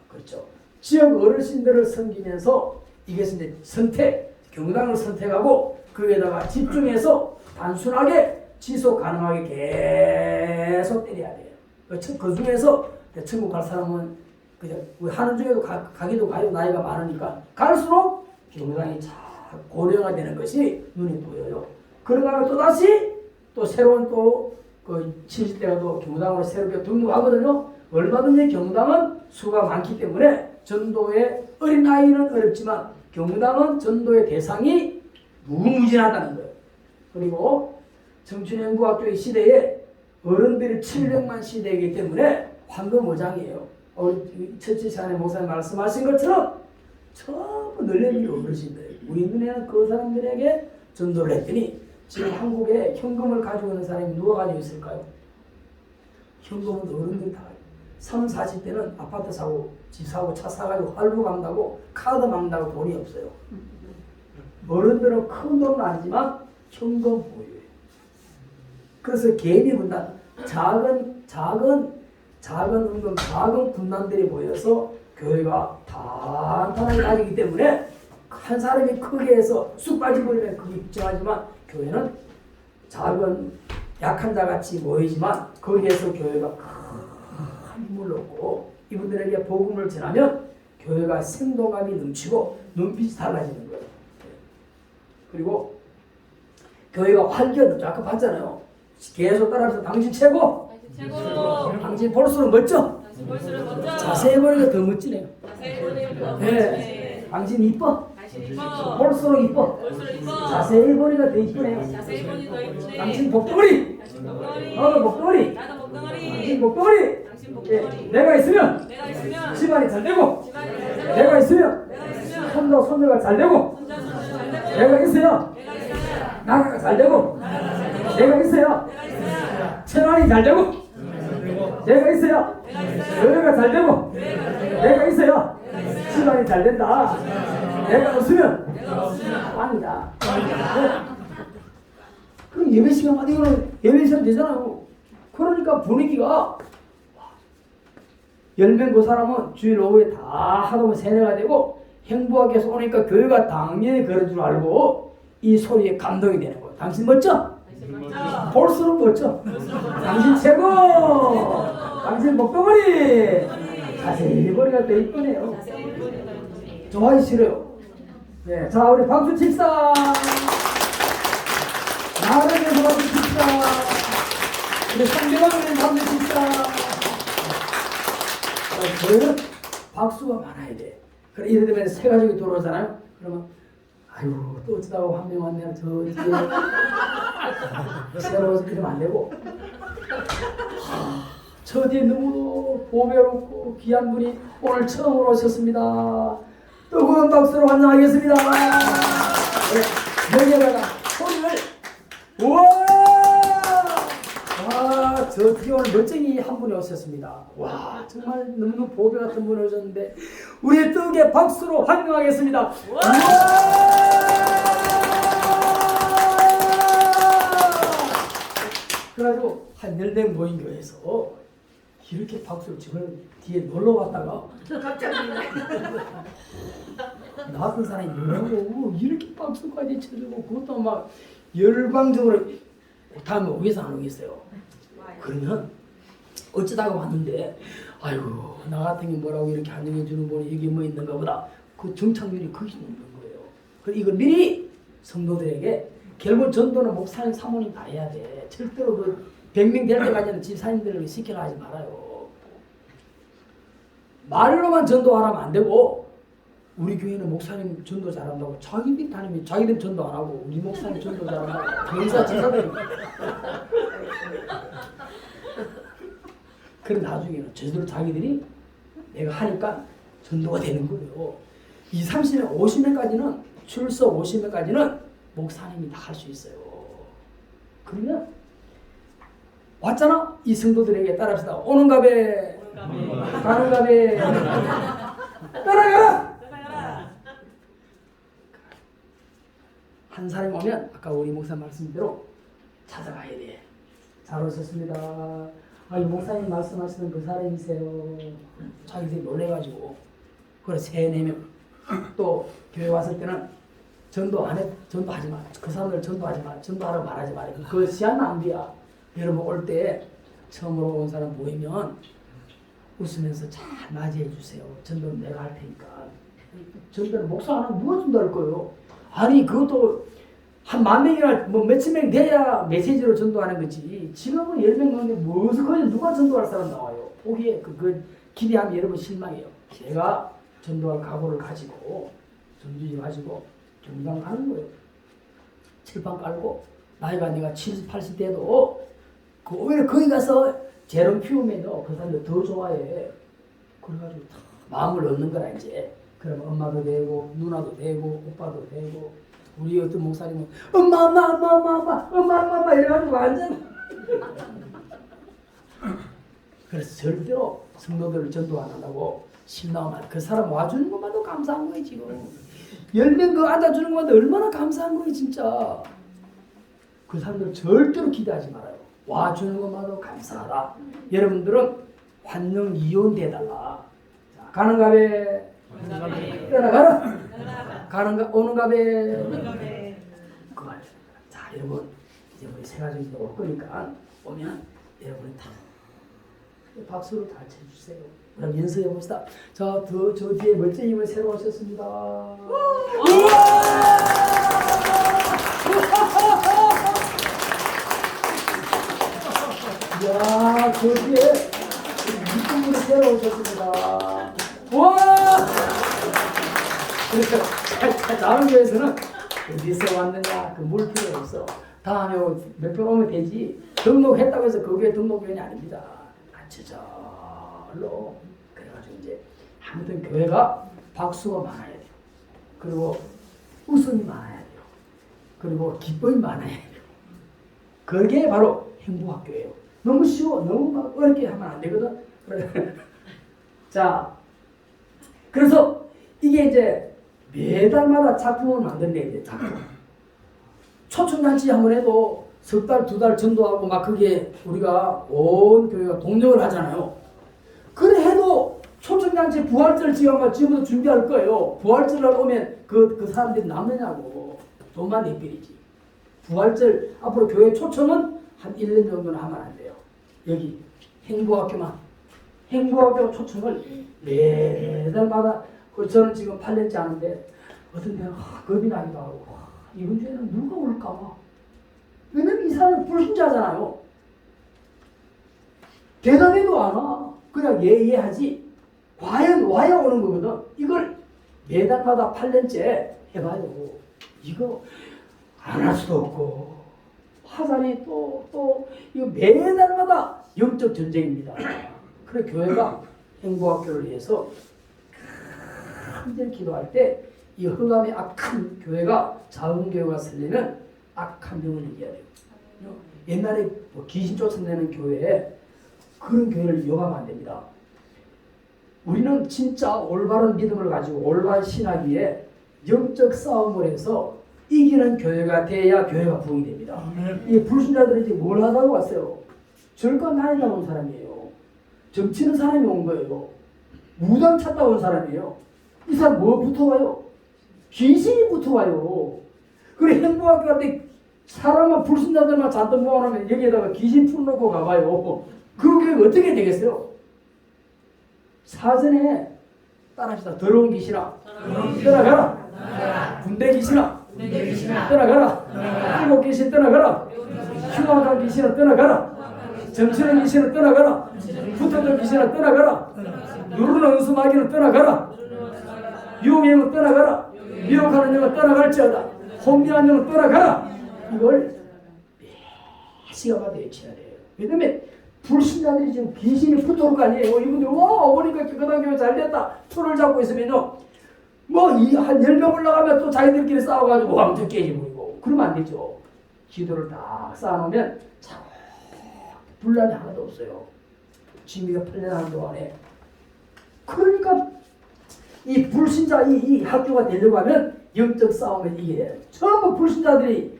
그렇죠. 지역 어르신들을 섬기면서 이것은 이제 경당을 선택하고 거기에다가 집중해서 단순하게 지속 가능하게 계속 때려야 돼요. 그 중에서 천국 갈 사람은 그냥 우리 하는 중에도 가기도 가요. 나이가 많으니까 갈수록 경당이 자 고령화 되는 것이 눈에 보여요. 그러다가 또 다시 또 새로운 또그 70대가 또 경당으로 새롭게 등록하거든요. 얼마든지 경당은 수가 많기 때문에 전도의 어린 아이는 어렵지만 경당은 전도의 대상이 무궁무진하다는 거예요. 그리고 청춘연구학교의 시대에 어른들이 700만 시대이기 때문에 황금어장이에요. 우리 첫째 시간에 목사님 말씀하신 것처럼 전부 널려있는 게 어르신들. 우리 눈에는 그 사람들에게 전도를 했더니 지금 한국에 현금을 가지고 있는 사람이 누가 가지고 있을까요? 현금은 어른들이 다 30, 40대는 아파트 사고 집 사고 차 사가지고 할부 간다고 카드 막는다고 돈이 없어요. 어른들은 큰 돈은 아니지만 현금 보유예요. 그래서 개미 분단, 작은 은금, 작은 분단들이 모여서 교회가 탄탄하게 다니기 때문에 한 사람이 크게 해서 쑥 빠져버리면 그게 걱정하지만 교회는 작은 약한 자같이 모이지만 거기에서 교회가 큰 힘을 얻고 이분들에게 복음을 전하면 교회가 생동감이 넘치고 눈빛이 달라지는 거예요. 그리고 교회가 활기가 아까 봤잖아요. 계속 따라서 당신 최고. 당신 볼수록 멋져. 자세히 보니까 더 멋지네요. 네. 당신 이뻐. 볼수록 이뻐. 자세히 보니까 더 이쁘네요. 당신 복덩어리. 너도 복덩어리. 당신 복덩어리. 내가 있으면 집안이 잘 되고, 내가 있으면 손녀가 잘 되고, 내가 있어야 나라가 잘 되고, 내가 있어야 채널이 잘 되고, 내가 있어야 여자가 잘 되고, 내가 있어야 집안이 잘 된다. 내가 없으면 빵이다. 그럼 예배 시간마다 이거는 예배 시간 되잖아요. 그러니까 분위기가 10명 그 사람은 주일 오후에 다 하다 보면 세뇌가 되고 행복하게 오니까 교회가 당연히 그런 줄 알고 이 소리에 감동이 되는 거예요. 당신 멋져? 볼수록 멋져. 당신 최고. 당신 목도머리. 자세히 보니까 더 이쁘네요. 좋아하기 싫어요. 네, 자 우리 박수 칩시다. 나라에서 박수 칩시다. 우리 상대방에는 박수 칩시다. 저희는 박수가 많아야 돼. 그래 예를 들면 세 가족이 들어오잖아요. 그러면 아이고 또 어쩌다가 한 명 왔네요. 저 뒤에 새로워서 이러면 안 되고 저 뒤에 너무 보배롭고 귀한 분이 오늘 처음으로 오셨습니다. 뜨거운 박수로 환영하겠습니다. 네, 여기에다가 소리를 우와! 와, 저 뒤에 오늘 멋쟁이 한 분이 오셨습니다. 와, 정말 너무너무 보배 같은 분이 오셨는데 우리의 뜨거운 박수로 환영하겠습니다. 우와! 그래가지고 한 10명 모인 교회에서 이렇게 박수를 지금 뒤에 놀러 왔다가 갑자기 나 같은 사람이 뭐라고 이렇게 박수까지 쳐주고 그것도 막 열광적으로 다음에 오겠어 안 오겠어요? 그러면 어쩌다가 왔는데 아이고 나 같은 게 뭐라고 이렇게 환영해 주는 분이 여기 뭐 있는가 보다 그 정착률이 거기 있는 거예요. 그래서 이거 미리 성도들에게 결국 전도는 목사님 사모님 다 해야 돼. 절대로 그 100명 될 때까지는 집사님들을 시키라 하지 말아요. 말로만 전도하라면 안 되고 우리 교회는 목사님 전도 잘한다고 자기들이 다니면 자기들 전도 안 하고 우리 목사님 전도 잘한다고 병사 지사들이 그럼 나중에는 제대로 자기들이 내가 하니까 전도가 되는 거예요. 20, 30명, 50명까지는 출석 50명까지는 목사님이 다 할 수 있어요. 그러면 왔잖아? 이 성도들에게 따라합시다. 오는가베 가는가베 따라가라! 한 사람이 오면 아까 우리 목사 말씀대로 찾아가야 돼. 잘 오셨습니다. 이 목사님 말씀하시는 그 사람이세요. 자기들이 놀래가지고 그래 3, 4명 또 교회 왔을 때는 전도하지 마. 그 사람들 전도하지 마. 전도하라고 말하지 말아요. 그거 시간 낭비야. 여러분 올 때 처음으로 온 사람 모이면 웃으면서 잘 맞이해 주세요. 전도는 내가 할 테니까. 전도는 목사 하나 누가 준다 할 거예요. 아니 그것도 한 10,000명이나 뭐 몇천 명 돼야 메시지로 전도하는 거지. 지금은 10명 넘는데 무슨 거지 누가 전도할 사람 나와요. 보기에 그 기대하면 여러분 실망해요. 제가 전도할 각오를 가지고 전주지 가지고 경당 가는 거예요. 칠판 깔고 나이가 내가 70, 80 돼도 오히려 거기 가서 재롱 피우면요 그 사람들 더 좋아해. 그래가지고 다 마음을 얻는 거라 이제. 그럼 엄마도 되고 누나도 되고 오빠도 되고 우리 어떤 목사님은 엄마 이래가지고 완전 그래서 절대로 성도들을 전도 안 하려고 실망하면 그 사람 와주는 것만도 감사한 거예요 지금. 10명 그 앉아주는 것만도 얼마나 감사한 거예요 진짜. 그 사람들 절대로 기대하지 말아요. 와주는 것만도 감사하다. 여러분들은 환영 이혼돼달라. 자, 가는가 배 떠나가라. 가는가 오는가 배 그만. 자 여러분 이제 우리 생활중에 올 거니까 오면 여러분이 다 박수로 다 쳐주세요. 그럼 연습해 봅시다. 저 뒤에 멋쟁이분 새로 오셨습니다. 야, 저 뒤에 이쁜 분이 새로 오셨습니다. 와! 그래서 다음 교회에서는 어디서 왔느냐 그 물 필요 없어. 다음에 몇 번 오면 되지. 등록했다고 해서 그 교회 등록교회는 아닙니다. 저절로 그래가지고 이제 아무튼 교회가 박수가 많아야 돼요. 그리고 웃음이 많아야 돼요. 그리고 기쁨이 많아야 돼요. 그게 바로 행복학교예요. 너무 쉬워. 너무 막 어렵게 하면 안 되거든. 자, 그래서 이게 이제 매달마다 작품을 만든대 이제 작품. 초청잔치 한번 해도 석 달, 두 달 전도하고 막 그게 우리가 온 교회가 동력을 하잖아요. 그래 해도 초청잔치 부활절 지금부터 준비할 거예요. 부활절 날 오면 그 사람들이 남느냐고. 돈만 내버리지. 부활절 앞으로 교회 초청은 한 1년 정도는 하면 안 돼요. 여기 행복학교만. 행복학교 초청을 매달마다 저는 지금 8년째 하는데 어떤 데는 겁이 나기도 하고 이번 주에는 누가 올까 봐. 왜냐면 이 사람은 불신자잖아요. 대답해도 안 와. 그냥 예하지. 와야 오는 거거든. 이걸 매달마다 8년째 해봐요. 이거 안 할 수도 없고 화살이 또 이거 매달마다 영적 전쟁입니다. 그래 교회가 행복학교를 위해서 간절히 기도할 때 이 흑암의 악한 교회가 작은 교회가 살리는 악한 병을 이겨야 돼요. 옛날에 뭐 귀신 쫓아내는 교회에 그런 교회를 이용하면 안 됩니다. 우리는 진짜 올바른 믿음을 가지고 올바른 신학위에 영적 싸움을 해서 이기는 교회가 돼야 교회가 부흥이 됩니다. 이 불신자들이 이제 뭘 하다고 왔어요? 절간 다니다 온 사람이에요. 정치는 사람이 온 거예요. 무당 찾다 온 사람이에요. 이 사람 뭐 붙어와요? 귀신이 붙어와요. 그래 행복학교 갈 때 사람만 불신자들만 잔뜩 모아놓으면 여기에다가 귀신 풀놓고 가봐요. 그게 어떻게 되겠어요? 사전에 따라합시다. 더러운 귀신아 떠나가라. 군대 귀신아 떠나가라. 일곱 귀신 떠나가라. 흉악한 귀신아 떠나가라. 정치는 귀신아 떠나가라. 붙었던 귀신아 떠나가라. 누르는 은수마귀는 떠나가라. 유혹행은 떠나가라. 미혹하는 영은 떠나갈지어다. 혼미한 영은 떠나가라. 이걸 시간마다 외쳐야 돼요. 왜냐면 불신자들이 지금 귀신이 붙어올 거 아니에요. 이분들이 어머니가 기도당교회 잘됐다 손을 잡고 있으면요 한 10명 올라가면 또 자기들끼리 싸워가지고 왕도 깨지고 그러면 안 되죠. 기도를 딱 쌓아놓으면 참 분란이 하나도 없어요. 지미가 8년 하는 동안에. 그러니까 이 불신자 이 학교가 되려고 하면 영적 싸움을 이겨야 돼요. 전부 불신자들이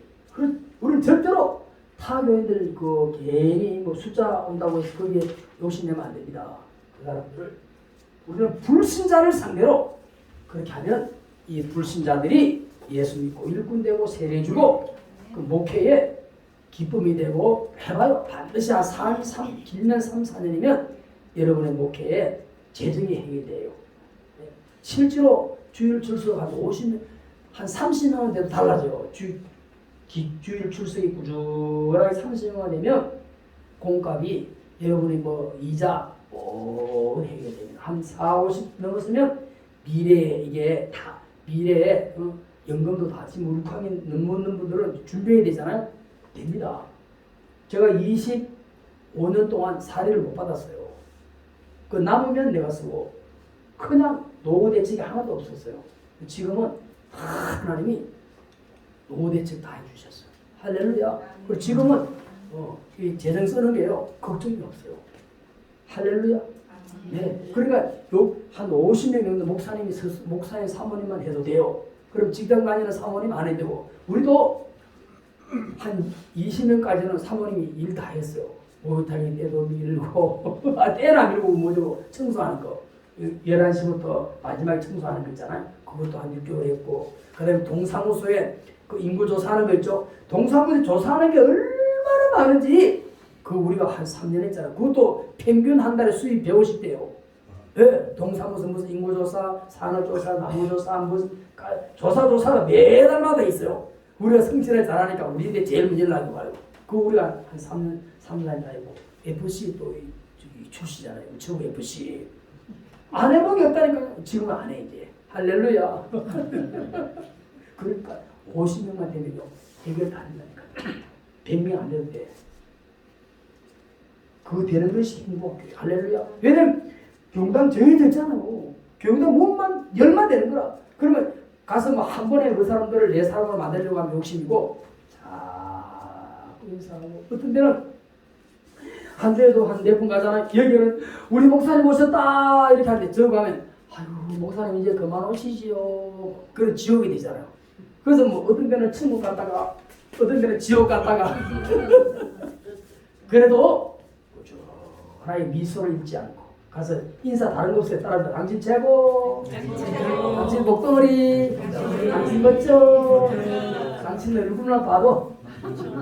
우리는 절대로 타교인들 괜히 숫자 온다고 해서 거기에 욕심내면 안 됩니다. 그 사람들을 우리는 불신자를 상대로 그렇게 하면 이 불신자들이 예수 믿고 일꾼되고 세례주고 그 목회에 기쁨이 되고 해봐요. 반드시 길면 3, 4년이면 여러분의 목회에 재정이 해결돼요. 실제로 주일 출석 한 50명, 한 30명은 돼도 달라져요. 주일 출석이 꾸준하게 30명이 되면 공값이 여러분이 뭐 이자 뭐 해결됩니다. 한 4, 50 넘었으면 미래에 이게 다 미래에 연금도 다 지금 6학년 넘는 분들은 준비해야 되잖아요. 됩니다. 제가 25년 동안 사례를 못 받았어요. 그 남으면 내가 쓰고 그냥 노후 대책이 하나도 없었어요. 지금은 하나님이 노후 대책 다 해주셨어요. 할렐루야. 그리고 지금은 이 재정 쓰는 게요 걱정이 없어요. 할렐루야. 네. 그러니까 한 50명 정도 목사님 사모님만 해도 돼요. 그럼 직장 다니는 사모님 안 해도 되고 우리도 한 20명까지는 사모님이 일 다 했어요. 목욕탕에 때도 밀고 때나 밀고 뭐죠 청소하는 거 11시부터 마지막에 청소하는 거 있잖아요. 그것도 한 6개월 했고 그 다음에 동사무소에 그 인구조사하는 거 있죠. 동사무소 조사하는 게 얼마나 많은지 그 우리가 한 3년 했잖아요. 그것도 평균 한 달에 수입 150대요. 네, 동사무소 무슨 인구조사, 산업조사, 나무조사 무슨 조사가 매달마다 있어요. 우리가 성실을 잘하니까 우리한테 제일 문제를 나지 말고 그 우리가 한 3년 다니고 FC 또 저기 출시잖아요. 지금 FC 안 해본 게 없다니까. 지금은 안 해 이제. 할렐루야. 그러니까 50명만 되면요 해결 다 된다니까. 100명 안 돼도 돼. 그거 되는 것이 행복해요. 할렐루야. 왜냐면 교육당 정해져 있잖아요. 교육당 몸만 열만 되는 거라. 그러면 가서 뭐 한 번에 그 사람들을 내 사람으로 만들려고 하면 욕심이고 자꾸 인사하고 어떤 데는 한 주에도 한 4분 가잖아요. 여기는 우리 목사님 오셨다 이렇게 하는데 저 가면 아유 목사님 이제 그만 오시지요. 그런 지옥이 되잖아요. 그래서 뭐 어떤 데는 천국 갔다가 어떤 데는 지옥 갔다가 그래도 하나의 미소를 잃지 않고 가서 인사 다른 곳에 따라서 당신 최고, 당신 목도리, 당신 멋져, 당신을 누구나 봐도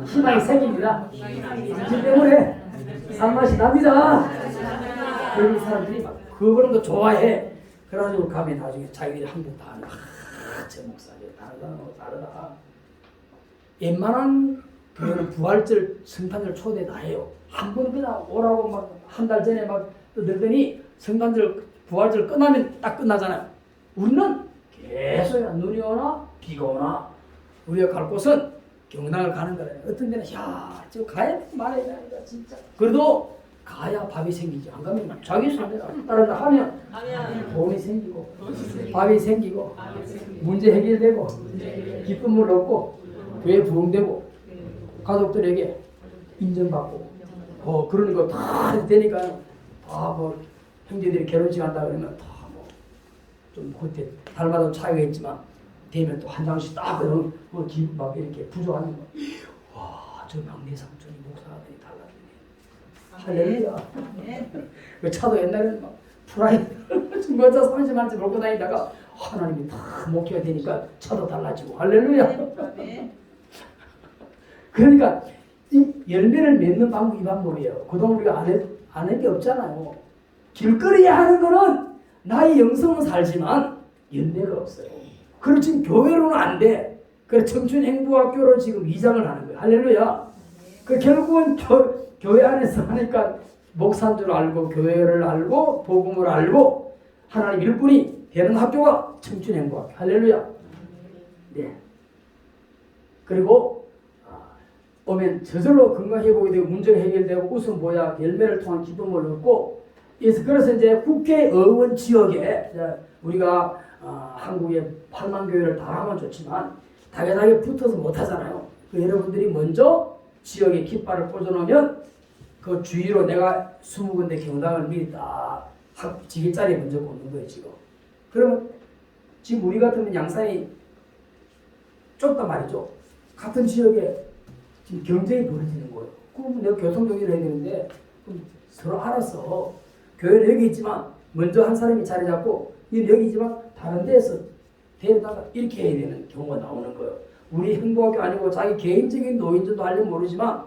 희망이 생깁니다. 당신 때문에 산맛이 납니다. 그런 사람들이 막 그거는 더 좋아해. 그래가지고 가면 나중에 자기들이 한국 다 하는 제 목사님 다르다. 웬만한 교회는 부활절, 성탄절 초대 다 해요. 한 번 그냥 오라고 막 한 달 전에 막 떠들더니 성탄절, 부활절 끝나면 딱 끝나잖아요. 우리는 계속 눈이 오나 비가 오나 우리가 갈 곳은 경락을 가는 거예요. 어떤 데는 야, 저 가야 돼 말아야 돼 진짜. 그래도 가야 밥이 생기지. 안 가면 자기 손대로 따라다 하면 돈이 생기고 밥이 생기고 문제 해결되고 기쁨을 얻고 교회 부흥되고 가족들에게 인정받고 그런 거 다 되니까 다 뭐 형제들이 결혼식 한다 그러면 다 뭐 좀 그때 달마다 차이가 있지만 되면 또 한 장씩 딱 그러면 막 이렇게 부조하는 거. 와, 저 막내 삼촌이 목사가 되니 달라지네. 할렐루야. 그 차도 옛날에는 막 프라이 중고차 30만원짜리 몰고 다니다가 하나님이 다 목회가 되니까 차도 달라지고 할렐루야. 그러니까 이 열매를 맺는 방법이 이 방법이에요. 그동안 우리가 안 할 게 없잖아요. 길거리에 하는 거는 나의 영성은 살지만 열매가 없어요. 그리고 지금 교회로는 안 돼. 그래서 청춘행복학교로 지금 이장을 하는 거예요. 할렐루야. 그 결국은 교회 안에서 하니까 목사인 줄 알고 교회를 알고 복음을 알고 하나님 일꾼이 되는 학교가 청춘행복학교. 할렐루야. 네. 그리고 오면 저절로 건강회복이 되고 문제가 해결되고 웃음 보약 열매를 통한 기쁨을 얻고 그래서 이제 국회의원 지역에 우리가 한국의 8만 교회를 다 하면 좋지만 당연하게 붙어서 못하잖아요. 여러분들이 먼저 지역에 깃발을 꽂아놓으면 그 주위로 내가 20군데 경당을 미리 딱 지게짜리에 먼저 꽂는 거예요 지금. 그러면 지금 우리 같으면 양산이 좁단 말이죠. 같은 지역에 지금 경쟁이 벌어지는 거예요. 그럼 내가 교통경제를 해야 되는데 서로 알아서 교회는 여기 있지만 먼저 한 사람이 자리 잡고 이는 여기 있지만 다른 데에서 데려다가 이렇게 해야 되는 경우가 나오는 거예요. 우리 행복학교 아니고 자기 개인적인 노인전도 하려면 모르지만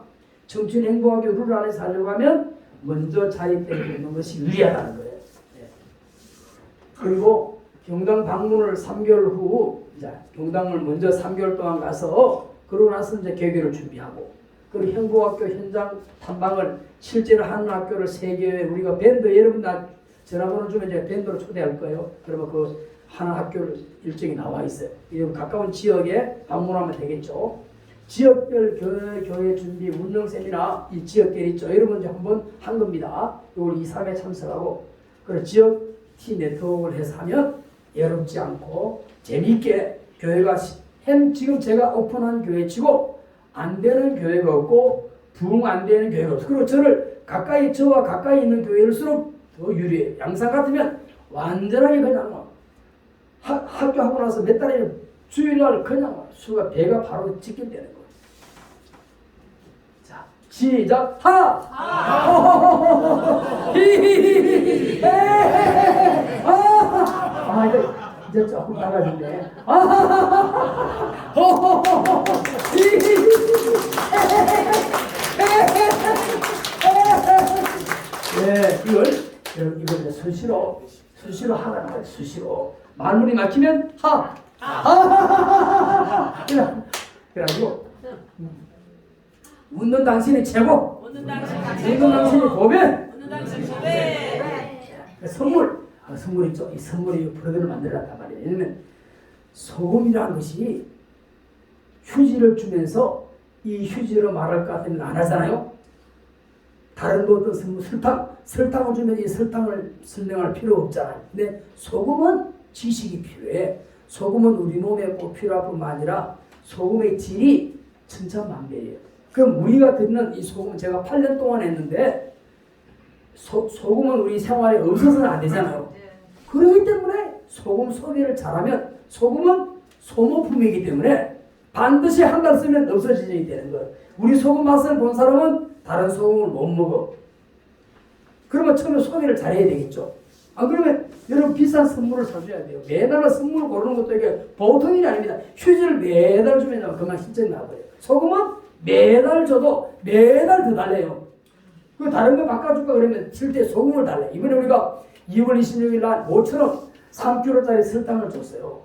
청춘 행복학교 룰 안에서 하려고 하면 먼저 자립되어 있는 것이 유리하다는 거예요. 예. 그리고 경당 방문을 3개월 후 이제 경당을 먼저 3개월 동안 가서 그러고 나서 이제 개교를 준비하고 그리고 현고학교 현장 탐방을 실제로 하는 학교를 3개에 우리가 밴드 여러분 다 전화번호 주면 이제 밴드로 초대할 거예요. 그러면 그 하는 학교를 일정이 나와 있어요. 가까운 지역에 방문하면 되겠죠. 지역별 교회 준비 운영 세미나 이 지역별 있죠. 여러분 이제 한번 한 겁니다. 이걸 2, 3회 참석하고 그리고 지역 T 네트워크를 해서 하면 외롭지 않고 재미있게 교회가 지금 제가 오픈한 교회치고 안 되는 교회가 없고 부흥 안 되는 교회가 없어. 그리고 저와 가까이 있는 교회일수록 더 유리해요. 양산 같으면 완전하게 그냥 학교 하고 나서 몇 달에 주일날 그냥 수가 배가 바로 직결되는 거예요. 자, 시작. 히히히히. 이제 조금 나가졌네. 네, 이걸 수시로 하라는 거예요. 수시로. 말문이 막히면 그래가지고 웃는 당신이 최고. 웃는 당신이 고백. 선물 있죠. 이 선물이 프로그램을 만들었단 말이에요. 왜냐면 소금이라는 것이 휴지를 주면서 이 휴지로 말할 것 같으면 안 하잖아요. 다른 거 어떤 선물, 설탕을 주면 이 설탕을 설명할 필요 없잖아요. 근데 소금은 지식이 필요해. 소금은 우리 몸에 꼭 필요할 뿐만 아니라 소금의 질이 천차만별이에요. 그럼 우리가 듣는 이 소금 제가 8년 동안 했는데 소금은 우리 생활에 없어서는 안 되잖아요. 그렇기 때문에 소금 소비를 잘하면 소금은 소모품이기 때문에 반드시 한 달 쓰면 없어지게 되는 거예요. 우리 소금 맛을 본 사람은 다른 소금을 못 먹어. 그러면 처음에 소비를 잘해야 되겠죠. 안 그러면 여러분 비싼 선물을 사줘야 돼요. 매달 선물을 고르는 것도 이게 보통 일이 아닙니다. 휴지를 매달 주면 그만 실적이 나버려요. 소금은 매달 줘도 매달 더 달래요. 그 다른 거 바꿔줄까 그러면 실제 소금을 달래. 이번에 우리가 2월 26일 날 모처럼 3kg짜리 설탕을 줬어요.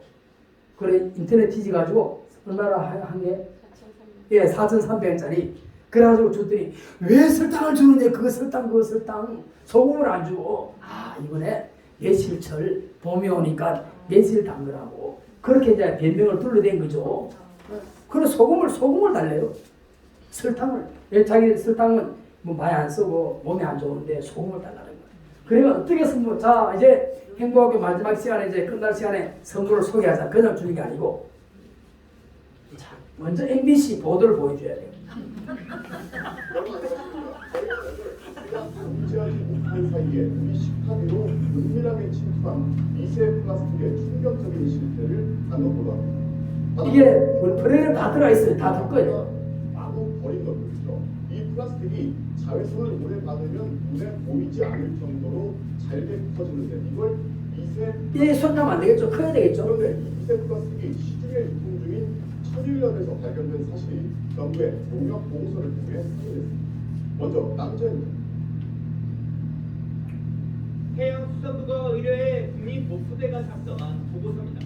그래 인터넷 뒤지 가지고 얼마나 한 게? 예, 4,300원짜리. 그래가지고 줬더니 왜 설탕을 주는데 그 설탕 소금을 안 주고 이번에 매실철 봄이 오니까 매실 담그라고 그렇게 이제 변명을 둘러댄 거죠. 그래서 소금을 달래요. 설탕을. 자기 설탕은 뭐 많이 안 쓰고 몸에 안 좋은데 소금을 달라는 거예요. 그러면 어떻게 선물? 자 이제 행복하게 마지막 시간에 이제 끝날 시간에 선물을 소개하자. 그냥 주는 게 아니고 자 먼저 MBC 보도를 보여줘야 돼요. 문제하지 못한 사이에 우리 식탁위로 은밀하게 침투한 미세 플라스틱의 충격적인 실태를 나눠보다 이게 우리 프레임에 다 들어있어요. 다 줄 거예요. 마구 버린 것들이죠. 이 플라스틱이 자외선을 오래 받으면 눈에 보이지 않을 정도로 잘게 퍼지는데 이걸 이제 손잡으면 안 되겠죠. 커야 되겠죠. 그런데 이 미세 플라스틱이 시중에 유통 중인 천일염에서 발견된 사실이 정부의 농협 보고서를 통해 확인됐습니다. 먼저 남자입니다. 해양수산부가 의뢰해 국립목수대가 작성한 보고서입니다.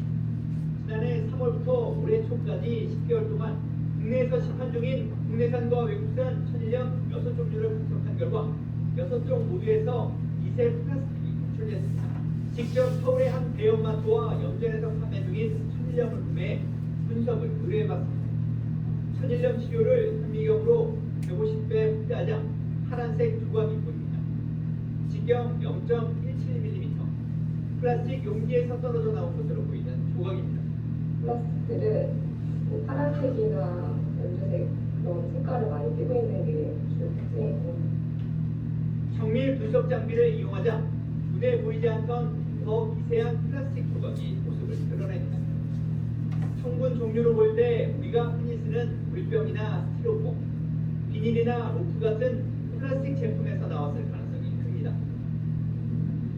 지난해 3월부터 올해 초까지 10개월 동안 국내에서 시판 중인 국내산과 외국산 천일염 6종류를 분석한 결과 6종 모두에서 미세 플라스틱이 검출됐습니다. 직접 서울의 한 대형마트와 염전에서 판매 중인 천일염을 구매해 분석을 의뢰해봤습니다. 천일염 시료를 현미경으로 150배 확대하자 파란색 조각이 보입니다. 직경 0.17mm, 플라스틱 용기에서 떨어져 나온 것으로 보이는 조각입니다. 플라스틱들은 파란색이나 연두색 그런 색깔을 많이 띠고 있는 게 주요 특징이고 정밀 분석 장비를 이용하자 눈에 보이지 않던 더 미세한 플라스틱 조각이 모습을 드러냅니다. 성분 종류로 볼 때 우리가 흔히 쓰는 물병이나 스티로폼, 비닐이나 로프 같은 플라스틱 제품에서 나왔을 가능성이 큽니다.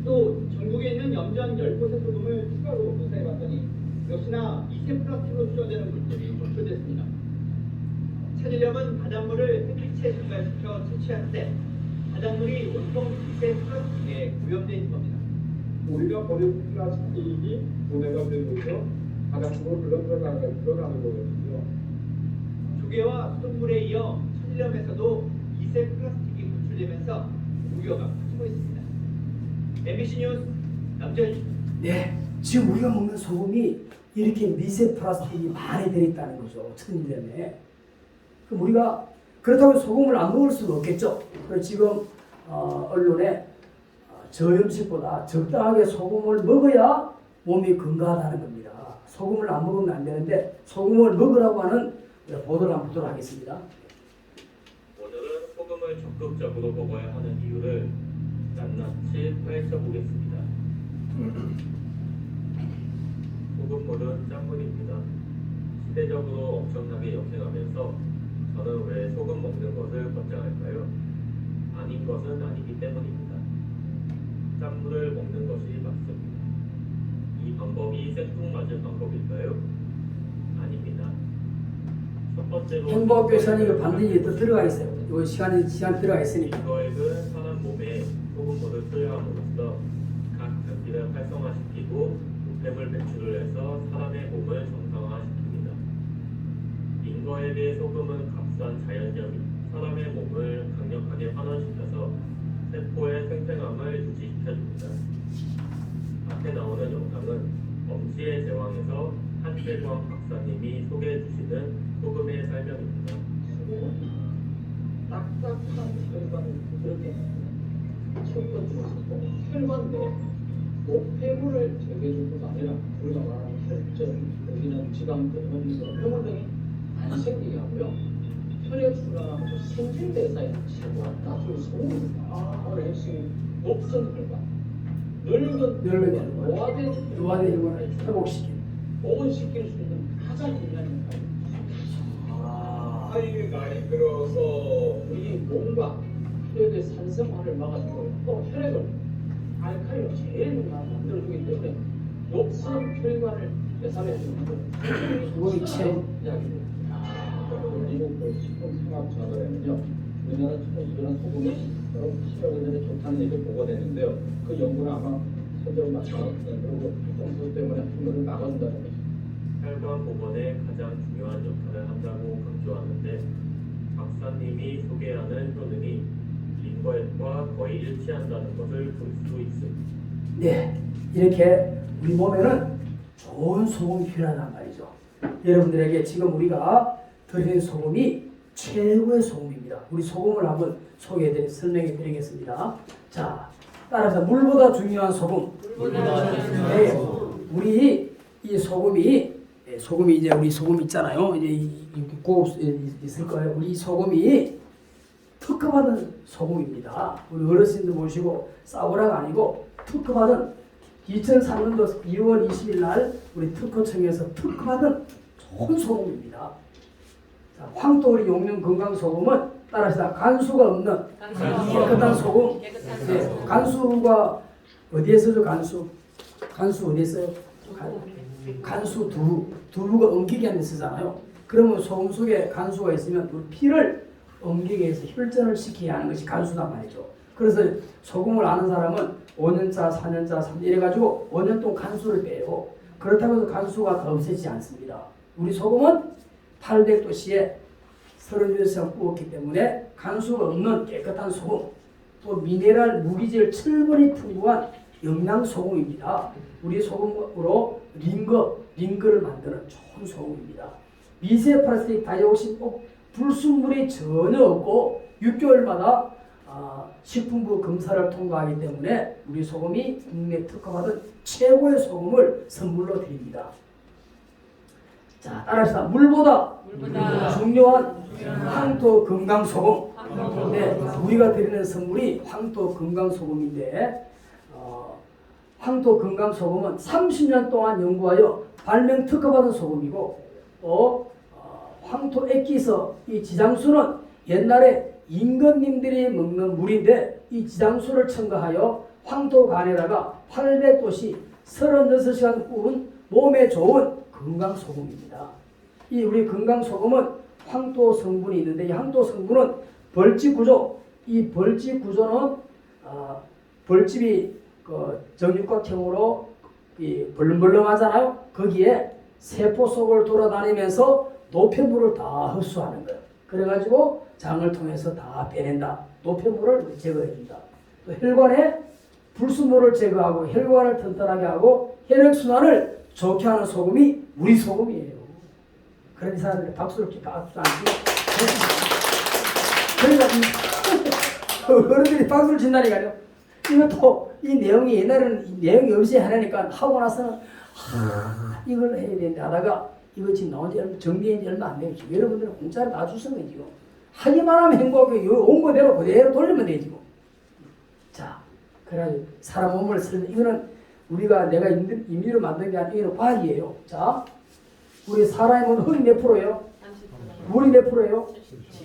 또 전국에 있는 염전 10곳의 소금을 추가로 조사해봤더니 역시나 미세 플라스틱으로 추정되는 물질이 검출됐습니다. 천일염은 바닷물을 햇빛에 증발시켜 채취하는데 바닷물이 온통 미세 플라스틱에 오염되어 있는 겁니다. 우리가 버린 플라스틱이 분해가 되면서 바닷속으로 흘러들어가는 거거든요. 조개와 수돗물에 이어 천일염에서도 미세 플라스틱이 분출되면서 우려가 커지고 있습니다. MBC 뉴스 남정희입니다. 네, 지금 우리가 먹는 소금이 이렇게 미세 플라스틱이 많이 들어있다는 거죠. 천일염에. 그럼 우리가 그렇다고 소금을 안 먹을 수는 없겠죠. 그래서 지금 언론에 저염식보다 적당하게 소금을 먹어야 몸이 건강하다는 겁니다. 소금을 안 먹으면 안 되는데 소금을 먹으라고 하는 보도를 한번 보도록 하겠습니다. 오늘은 소금을 적극적으로 먹어야 하는 이유를 낱낱이 파헤쳐 보겠습니다. 소금물은 짠물입니다. 시대적으로 엄청나게 역행하면서 저는 왜 소금 먹는 것을 권장할까요? 아닌 것은 아니기 때문입니다. 짠물을 먹는 것이 맞습니다. 이 방법이 생뚱맞은 방법일까요? 아닙니다. 첫 번째로 행복교사님 이거 반드시 또 들어가 있어요. 이거 시간 들어가 있으니까. 링거액은 사람 몸에 소금물을 투여함으로써 각 장기를 활성화시키고 노폐물 배출을 해서 사람의 몸을 정상화시킵니다. 링거액의 소금은 값싼 자연염이 사람의 몸을 강력하게 환원시켜서 세포의 생생함을 유지시켜줍니다. 앞에 나오는 영상은 엄지의 제왕에서 한재광 박사님이 소개해 주시는 소금의 설명입니다. 딱딱한 혈관을 그렇게 첫 번째로 혈관인데 노폐물을 제거해 줄 뿐 아니라 우리가 말하는 혈전, 여기는 지방 때문에 폐물등이 안 생기게 하고요. 혈액순환하고 신진대사에 최고한 나트륨 소금입니다. 오늘 핵심이 높은 혈관, 늙은 혈관, 노화된 노화된 혈관을 회복시키는. 복원시킬 수 있는 가장 중요한 역할입니다. 나이가 들어서 우리 몸과 혈액의 산성화를 막아주고 또 혈액을 알칼리로 제일 만들어주기 때문에 녹슨 혈관을 대사해주는 그거는 최고. 이야기입니다. 미국 그 식품생학자들에는요, 우리나라 일어난 소금이 여러 10여 년에 좋다는 얘기를 보고됐는데요. 그 연구는 아마 세계로 마찬가지고 평소 때문에 흉물을 막아준다는 것입니다. 혈관 복원에 가장 중요한 역할을 한다고 강조하는데 박사님이 소개하는 효능이 링거액과 거의 일치한다는 것을 볼 수 있습니다. 네, 이렇게 우리 몸에는 좋은 소금이 필요하단 말이죠. 여러분들에게 지금 우리가 드리는 소금이 최고의 소금입니다. 우리 소금을 한번 설명해 드리겠습니다. 자, 따라서 물보다 중요한 소금. 네, 우리 이 소금이 이제 우리 소금 있잖아요. 이제 이렇게 꼭 있을 거예요. 우리 소금이 특허받은 소금입니다. 우리 어르신들 모시고 싸우라가 아니고 특허받은 2003년도 2월 20일 날 우리 특허청에서 특허받은 좋은 소금입니다. 자, 황토 우리 용령 건강 소금은 따라서 간수가 없는 깨끗한 소금. 네, 간수가 어디에 쓰죠? 간수 어디에 써요? 간수 두부가 엉키게 하는 데 쓰잖아요. 그러면 소금 속에 간수가 있으면 우리 피를 엉키게 해서 혈전을 시키게 하는 것이 간수단 말이죠. 그래서 소금을 아는 사람은 5년차, 4년차, 3년 이래가지고 5년 동안 간수를 빼요. 그렇다고 해서 간수가 더 없애지지 않습니다. 우리 소금은 800도씨에 36시간 구웠기 때문에 간수가 없는 깨끗한 소금, 또 미네랄 무기질 철분이 풍부한 영양 소금입니다. 우리 소금으로 링거를 만드는 좋은 소금입니다. 미세 플라스틱 다이옥신 불순물이 전혀 없고 6개월마다 식품부 검사를 통과하기 때문에 우리 소금이 국내 특허받은 최고의 소금을 선물로 드립니다. 자, 따라서 물보다 중요한 황토 건강 소금. 네, 우리가 드리는 선물이 황토 건강 소금인데 황토 건강 소금은 30년 동안 연구하여 발명 특허받은 소금이고 또 황토 액기서 이 지장수는 옛날에 임금님들이 먹는 물인데 이 지장수를 첨가하여 황토간에다가 800도씨 36시간 구운 몸에 좋은 건강 소금입니다. 이 우리 건강 소금은 황토 성분이 있는데 이 황토 성분은 벌집 구조, 이 벌집 구조는 벌집이 그 정육각형으로 이 벌렁벌렁하잖아요. 거기에 세포 속을 돌아다니면서 노폐물을 다 흡수하는 거예요. 그래가지고 장을 통해서 다 빼낸다. 노폐물을 제거해준다. 또 혈관에 불순물을 제거하고 혈관을 튼튼하게 하고 혈액순환을 좋게 하는 소금이 우리 소금이에요. 그런 사람들이 박수 안 치고 그러니까 어른들이 박수를 친다니까요. 이것도 이 내용이 옛날에는 이 내용이 없이 하려니까 하고 나서는 이걸 해야 되는데 하다가 이거 지금 나온 지 정리한 지 얼마 안 돼요. 여러분들은 공짜로 놔주신 거예요. 지금. 하기만 하면 행복하고 온 거대로 그대로 돌리면 되지 뭐. 자, 그래가지고 사람 몸을 이거는 우리가 내가 임의로 만든 게 아니라 이거는 과학이에요. 자, 우리 사람의 몸은 흙이 몇 프로예요? 물이 몇 프로예요?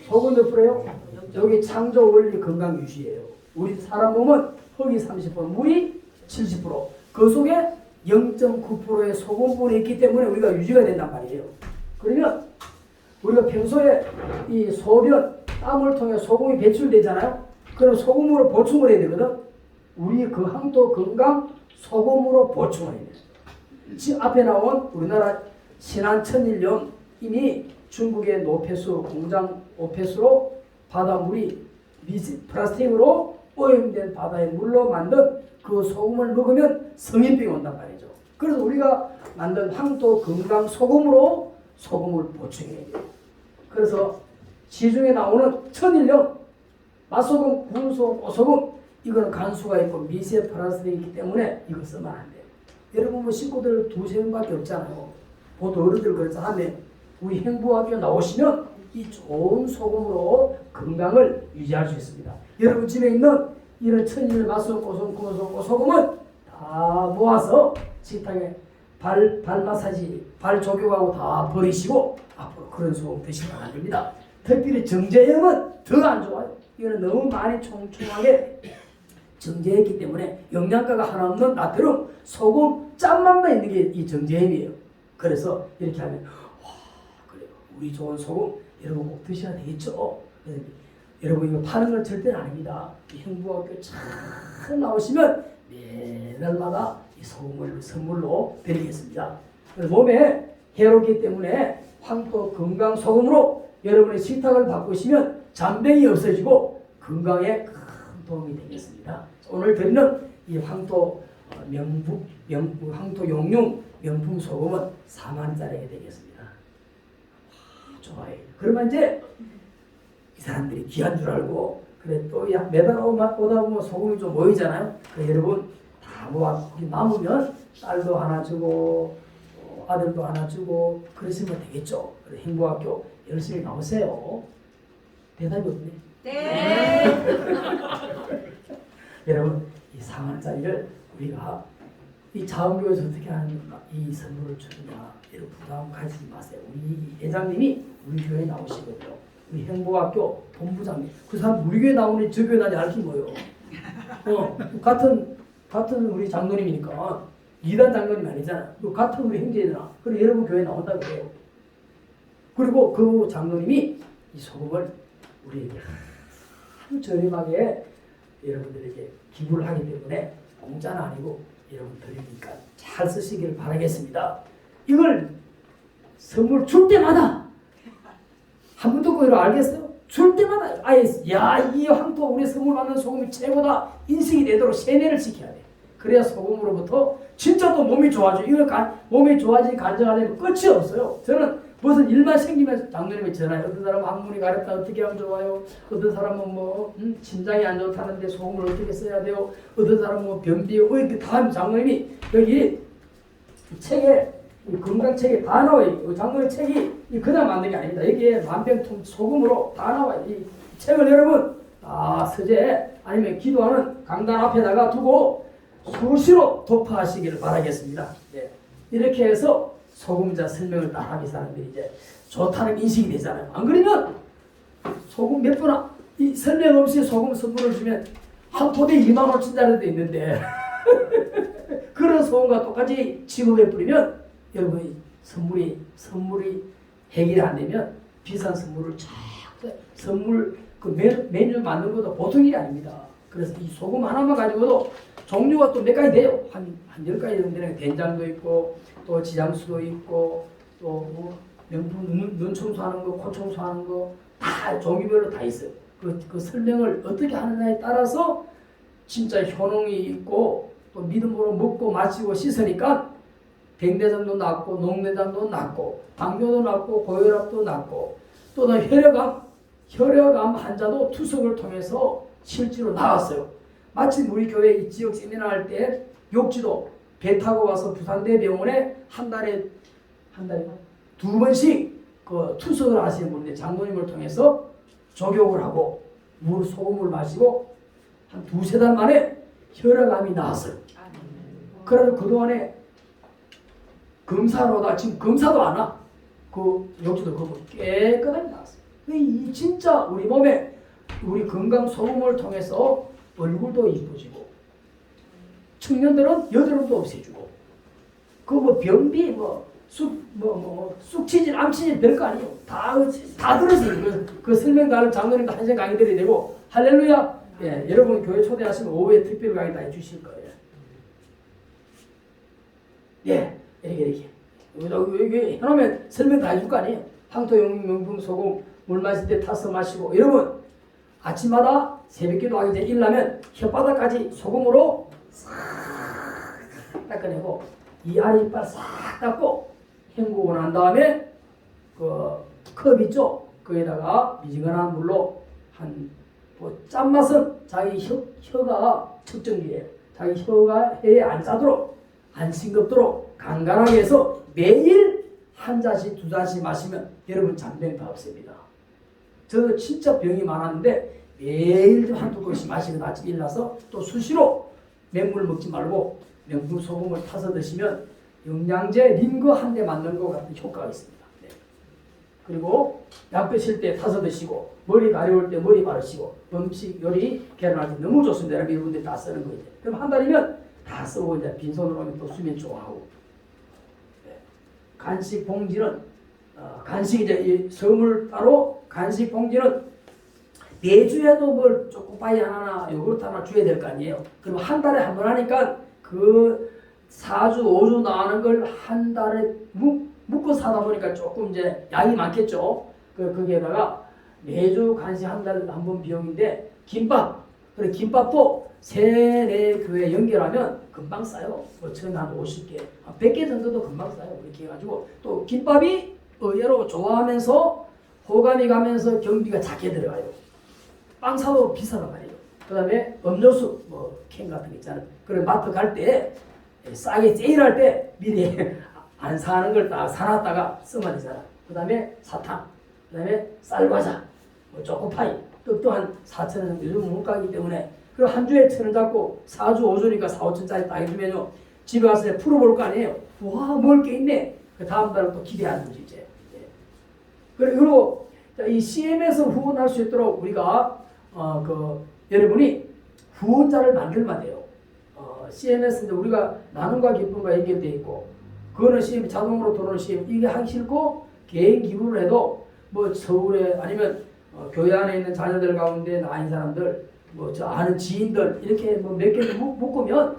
소금 몇 프로예요? 여기 창조 원리 건강 유지예요. 우리 사람 몸은 흙이 30%, 물이 70%. 그 속에 0.9%의 소금분이 있기 때문에 우리가 유지가 된단 말이에요. 그러면 우리가 평소에 이 소변, 땀을 통해 소금이 배출되잖아요. 그럼 소금으로 보충을 해야 되거든. 우리 그 항토 건강 소금으로 보충을 해야 돼요. 지금 앞에 나온 우리나라 신안 천일염 이미 중국의 노폐수 공장 노폐수로 바닷물이 플라스틱으로 오염된 바다의 물로 만든 그 소금을 먹으면 성인병이 온단 말이죠. 그래서 우리가 만든 황토 건강 소금으로 소금을 보충해야 돼요. 그래서 시중에 나오는 천일염, 맛소금, 군소금, 오소금 이거는 간수가 있고 미세 플라스틱이 있기 때문에 이거 쓰면 안 돼요. 여러분 뭐 식구들 2~3명밖에 없잖아요. 보통 어른들 그래서 하면 우리 행부학교 나오시면 이 좋은 소금으로 건강을 유지할 수 있습니다. 여러분 집에 있는 이런 천일, 맛소금, 고소금, 소금은 다 모아서 식탁에 발 마사지, 발 조교하고 다 버리시고 앞으로 그런 소금 드시면 안 됩니다. 특별히 정제염은 더 안 좋아요. 이거는 너무 많이 총총하게 정제했기 때문에 영양가가 하나 없는 나트륨, 소금, 짠맛만 있는 게 이 정제염이에요. 그래서 이렇게 하면 와 그래요. 우리 좋은 소금 여러분 꼭 드셔야 되겠죠. 여러분 이거 파는 건 절대는 아닙니다. 행부학교 잘 나오시면 매달마다 이 소금을 선물로 드리겠습니다. 몸에 해롭기 때문에 황토 건강 소금으로 여러분의 식탁을 바꾸시면 잔병이 없어지고 건강에 큰 도움이 되겠습니다. 오늘 드리는 이 황토 황토 용융 명품 소금은 4만원짜리가 되겠습니다. 좋아요. 그러면 이제 이 사람들이 귀한 줄 알고 그래 또 매달 오다 보면 소금이 좀 모이잖아요. 그래 여러분 다 모아 남으면 딸도 하나 주고 아들도 하나 주고 그러시면 되겠죠. 그래 행복학교 열심히 나오세요. 대답이 없네. 네. 여러분 이 4만원짜리를 우리가 이 자원교회에서 어떻게 하는가 이 선물을 주느냐 이런 부담 가지지 마세요. 우리 회장님이 우리 교회에 나오시거든요. 우리 행복학교 본부장님 그 사람 우리 교회 나오는 저 교회 나지 알기 뭐예요. 같은 우리 장로님이니까 이단 장로님 아니잖아. 같은 우리 형제잖아. 그리고 여러분 교회 나온다 그래요. 그리고 그 장로님이 이 소금을 우리에게 아주 저렴하게 여러분들에게 기부를 하기 때문에 공짜는 아니고 여러분 드리니까 잘 쓰시길 바라겠습니다. 이걸 선물 줄 때마다 한 번 듣고 이거 알겠어요? 줄 때마다 아예 이 황토 우리 선물 받는 소금이 최고다 인식이 되도록 세뇌를 시켜야 돼. 그래야 소금으로부터 진짜 또 몸이 좋아져. 이거 몸이 좋아지는 간증하려면 끝이 없어요. 저는 무슨 일만 생기면 장로님이 전화해요. 어떤 사람은 항문이 가렵다 어떻게 하면 좋아요. 어떤 사람은 뭐 심장이 안 좋다는데 소금을 어떻게 써야 돼요. 어떤 사람은 뭐 변비 이렇게 다 하면 장로님이 여기 책에 건강책에 다 나와요. 장로님 책이 그냥 만든 게 아닙니다. 여기에 만병통 소금으로 다 나와요. 이 책을 여러분 다 서재 아니면 기도하는 강단 앞에다가 두고 수시로 독파하시기를 바라겠습니다. 네. 이렇게 해서 소금자 설명을 다 하면 사람들이 이제 좋다는 인식이 되잖아요. 안 그러면 소금 몇 분 이 설명 없이 소금 선물을 주면 한 포대에 20,000원짜리도 있는데 그런 소금과 똑같이 취급해 버리면 여러분이 선물이 해결이 안 되면 비싼 선물을 선물 그 메뉴 만든 것도 보통 일이 아닙니다. 그래서 이 소금 하나만 가지고도 종류가 또 몇 가지 돼요. 한 10가지 정도 되는 된장도 있고 또 지장수도 있고 또뭐 명품 눈 청소하는 거, 코 청소하는 거 다 종류별로 다 있어요. 그 설명을 어떻게 하느냐에 따라서 진짜 효능이 있고 또 믿음으로 먹고 마시고 씻으니까 백내장도 낫고 녹내장도 낫고 당뇨도 낫고 고혈압도 낫고 또 혈액암 환자도 투석을 통해서 실제로 나왔어요. 마침 우리 교회 이 지역 세미나 할 때 욕지도 배 타고 와서 부산대병원에 한 달에 2번씩 그 투석을 하시는 분인데 장로님을 통해서 조교를 하고 소금을 마시고 한 2-3달 만에 혈액암이 나왔어요. 그래서 그동안에 검사로다 지금 검사도 안 와. 그 욕지도 그거 깨끗하게 나왔어요. 이 진짜 우리 몸에 우리 건강 소금을 통해서 얼굴도 이뻐지고 청년들은 여드름도 없애주고 그 뭐 변비 쑥치질 암치질 별거 아니에요. 다 들었어요. 그 설명가를 장로님도 한 시간 강의 드려야 되고 할렐루야. 예, 여러분 교회 초대하시면 오후에 특별 강의 다 해주실 거예요. 예, 이렇게 여기 해놓으면 설명 다 해줄 거 아니에요. 황토용명품 소금 물 마실 때 타서 마시고 여러분 아침마다 새벽기도 하기 전에 일어나면 혓바닥까지 소금으로 싹 닦아내고 이 아래 이빨 싹 닦고 헹구고 난 다음에 그 컵 있죠? 거기다가 미지근한 물로 뭐 짠맛은 자기 혀가 측정기예요. 자기 혀가 혀에 안 짜도록 안 싱겁도록 간간하게 해서 매일 한 잔씩 2잔씩 마시면 여러분 잔병 다 없습니다. 저도 진짜 병이 많았는데 매일 한두 번씩 마시고 아침 일어나서 또 수시로 맹물 먹지 말고 명품 소금을 타서 드시면 영양제 링거 한 대 맞는 것 같은 효과가 있습니다. 네. 그리고 약 드실 때 타서 드시고 머리 가려울 때 머리 바르시고 음식 요리 계란할 때 너무 좋습니다. 여러분들 다 쓰는 거예요. 그럼 한 달이면 다 쓰고 이제 빈손으로 오면 또 수면 좋아하고 네. 간식 봉지는 간식 이제 이 선물 따로 간식 봉지는 매주에도 뭘 초코파이 하나나 요구르트 하나 줘야 될 거 아니에요. 그럼 한 달에 한 번 하니까 그 4주, 5주 나가는 걸 한 달에 묶어 사다 보니까 조금 이제 양이 많겠죠. 거기에다가 매주 간식 한 달에 한 번 비용인데 김밥, 그래 김밥도 3-4 교회 연결하면 금방 싸요. 뭐 처음에 한 50개, 한 100개 정도도 금방 싸요. 그렇게 해가지고 또 김밥이 의외로 좋아하면서 호감이 가면서 경비가 작게 들어가요. 빵 사도 비싸단 말이에요. 그 다음에 음료수, 뭐 캔 같은 거 있잖아요. 그래 마트 갈 때 싸게 세일할 때 미리 안 사는 걸 다 사놨다가 쓰면 되잖아. 그 다음에 사탕, 그 다음에 쌀과자, 뭐 초코파이, 떡도 한 4,000원 정도 요즘 물가이기 때문에 그리고 한 주에 1,000원 잡고 4주, 5주니까 4,000~5,000짜리 딱 해주면요. 집에 가서 풀어볼 거 아니에요. 와, 먹을 게 있네. 그 다음 달은 또 기대하는 거지 이제. 예. 그리고 이 CM에서 후원할 수 있도록 우리가 여러분이 후원자를 만들면 돼요. CMS인데 우리가 나눔과 기쁨과 연결되어 있고 그거는 CM 자동으로 들어오는 CM 이게 하기 싫고 개인 기부를 해도 뭐 서울에 아니면 교회 안에 있는 자녀들 가운데 나인 사람들 뭐 저 아는 지인들 이렇게 뭐 몇 개 묶으면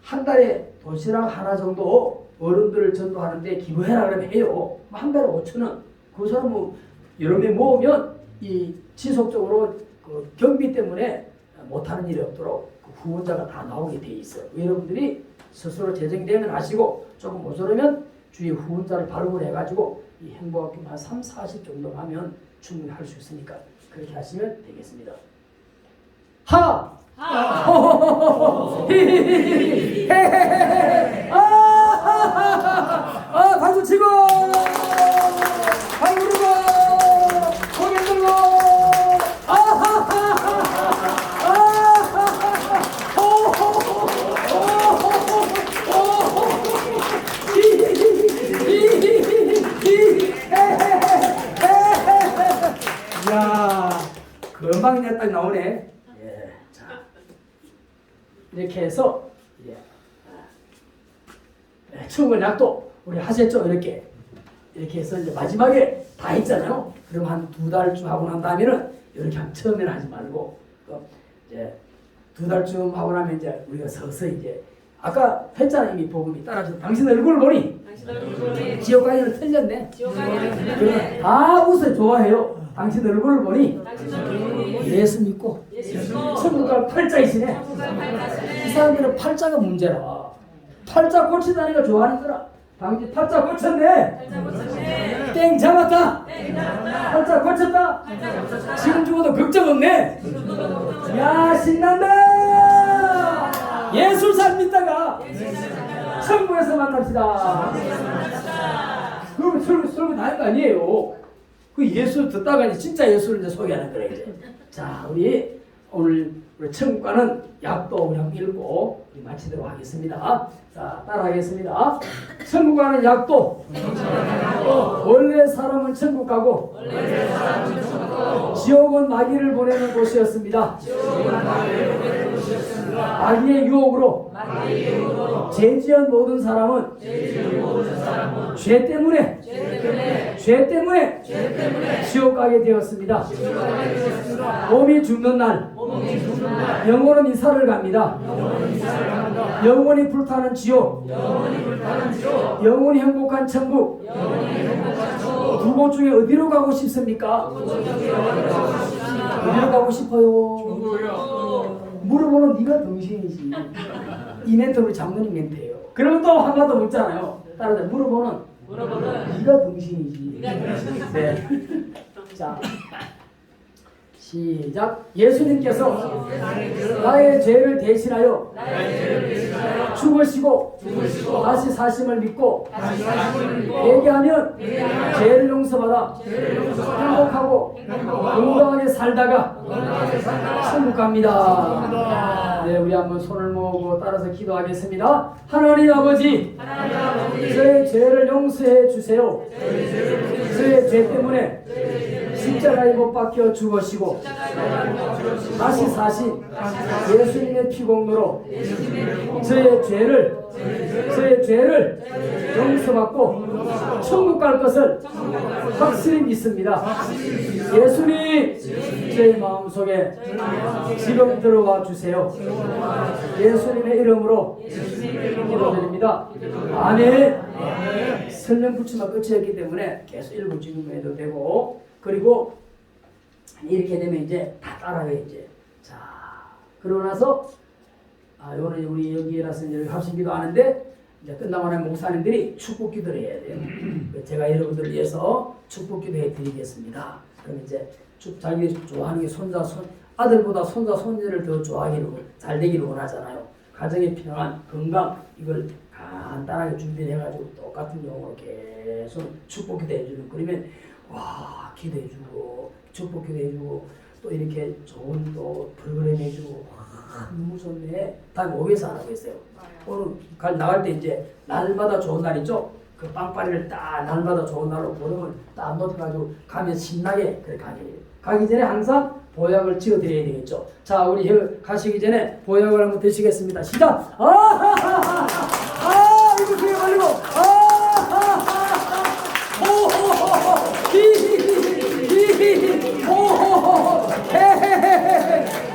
한 달에 도시락 하나 정도 어른들을 전도하는데 기부해라 그러면 해요. 한 달에 5,000원. 그 사람 뭐 여러 명 모으면 이 지속적으로 그 경비 때문에 못하는 일이 없도록 그 후원자가 다 나오게 돼 있어요. 여러분들이 스스로 재정이 되면 하시고 조금 모자르면 주위에 후원자를 발굴해 가지고 이 행복학교 한 30-40 정도 하면 충분히 할 수 있으니까 그렇게 하시면 되겠습니다. 하! 박수 치고 발 부르고 고개 들고 이야 금방 이제 딱 나오네. 예, 자 이렇게 해서 추운 약도 우리 하셨죠 이렇게 이렇게 해서 이제 마지막에 다 했잖아요. 그럼 한 2달쯤 하고 난 다음에는 이렇게 처음에는 하지 말고 이제 2달쯤 하고 나면 이제 우리가 서서히 이제 아까 했잖아요. 이미 복음이 따라서 당신 얼굴을 보니 지옥 가기는 틀렸네. 그러면 다 웃어 좋아해요. 당신 얼굴을 보니 예수 믿고 천국 갈 팔자이시네. 이 사람들은 팔자가 문제라. 팔자 고치다니까 좋아하는 거라. 당신 팔자 고쳤네. 땡 잡았다. 팔자 고쳤다. 지금 죽어도 걱정 없네. 야 신난다. 예술산 믿다가 천국에서 만납시다. 그러면 설교 나는 거 아니에요. 그 예수 듣다가 이제 진짜 예수를 이제 소개하는 거예요. 이제. 자, 우리 오늘 우리 천국 가는 약도 그냥 읽고 우리 마치도록 하겠습니다. 자, 따라하겠습니다. 천국 가는 약도. 원래 사람은 천국 가고 지옥은 마귀를 보내는 곳이었습니다. 마귀의 유혹으로 죄 지은 모든 사람은 죄 때문에 지옥 가게 되었습니다. 몸이 죽는 날 영혼은 이사를 갑니다. 영혼이 불타는 지옥, 영혼이 행복한 천국. 두 곳 중에 어디로 가고 싶습니까? 어디로 가고 싶어요? 물어보는 네가 정신이지. 이 멘트 우리 장모님 멘트예요. 그러면 또 한 번 더 묻잖아요. 따라서 물어보는 네가 정신이지. 네. 자, 시작. 예수님께서 나의 죄를 대신하여 죽으시고 다시 사심을 믿고 회개하면 죄를 용서받아 행복하고 건강하게 살다가 천국 갑니다. 네, 우리 한번 손을 모으고 따라서 기도하겠습니다. 하나님 아버지, 저의 죄를 용서해 주세요. 저의 죄 때문에 십자가에 못 박혀 죽으시고 다시 사신 예수님의 피공로로 저의 죄를 용서받고 천국 갈 것을 확실히 믿습니다. 예수님, 제 마음속에 지금 들어와 주세요. 예수님의 이름으로 기도드립니다. 아멘. 설명 붙이면 끝이었기 때문에 계속 읽고 지금 해도 되고, 그리고 이렇게 되면 이제 다 따라해 이제. 자, 그러고 나서 요는 우리 여기에라서 이제 합심기도 하는데 이제 끝나고 나면 목사님들이 축복기도를 해야 돼요. 제가 여러분들 위해서 축복기도 해드리겠습니다. 그럼 이제 자기 좋아하는 게 아들보다 손자 손녀를 더 좋아하기를 잘 되기를 원하잖아요. 가정의 평안, 건강 이걸 간단하게 준비를 해가지고 똑같은 용어로 계속 축복기도 해주는. 그러면 와 기도해주고 축복기도 해주고 또 이렇게 좋은 또 프로그램 해주고 너무 좋네. 다음에 오해서 안 하겠어요. 오늘 나갈 때 이제 날마다 좋은 날 있죠. 그 빵빠리를 딱 날마다 좋은 날로 보름을 딱 놓쳐가지고 가면 신나게 그렇게 가기 전에 항상 보약을 지어드려야 되겠죠. 자, 우리 가시기 전에 보약을 한번 드시겠습니다. 시작. 이거 귀에 걸리고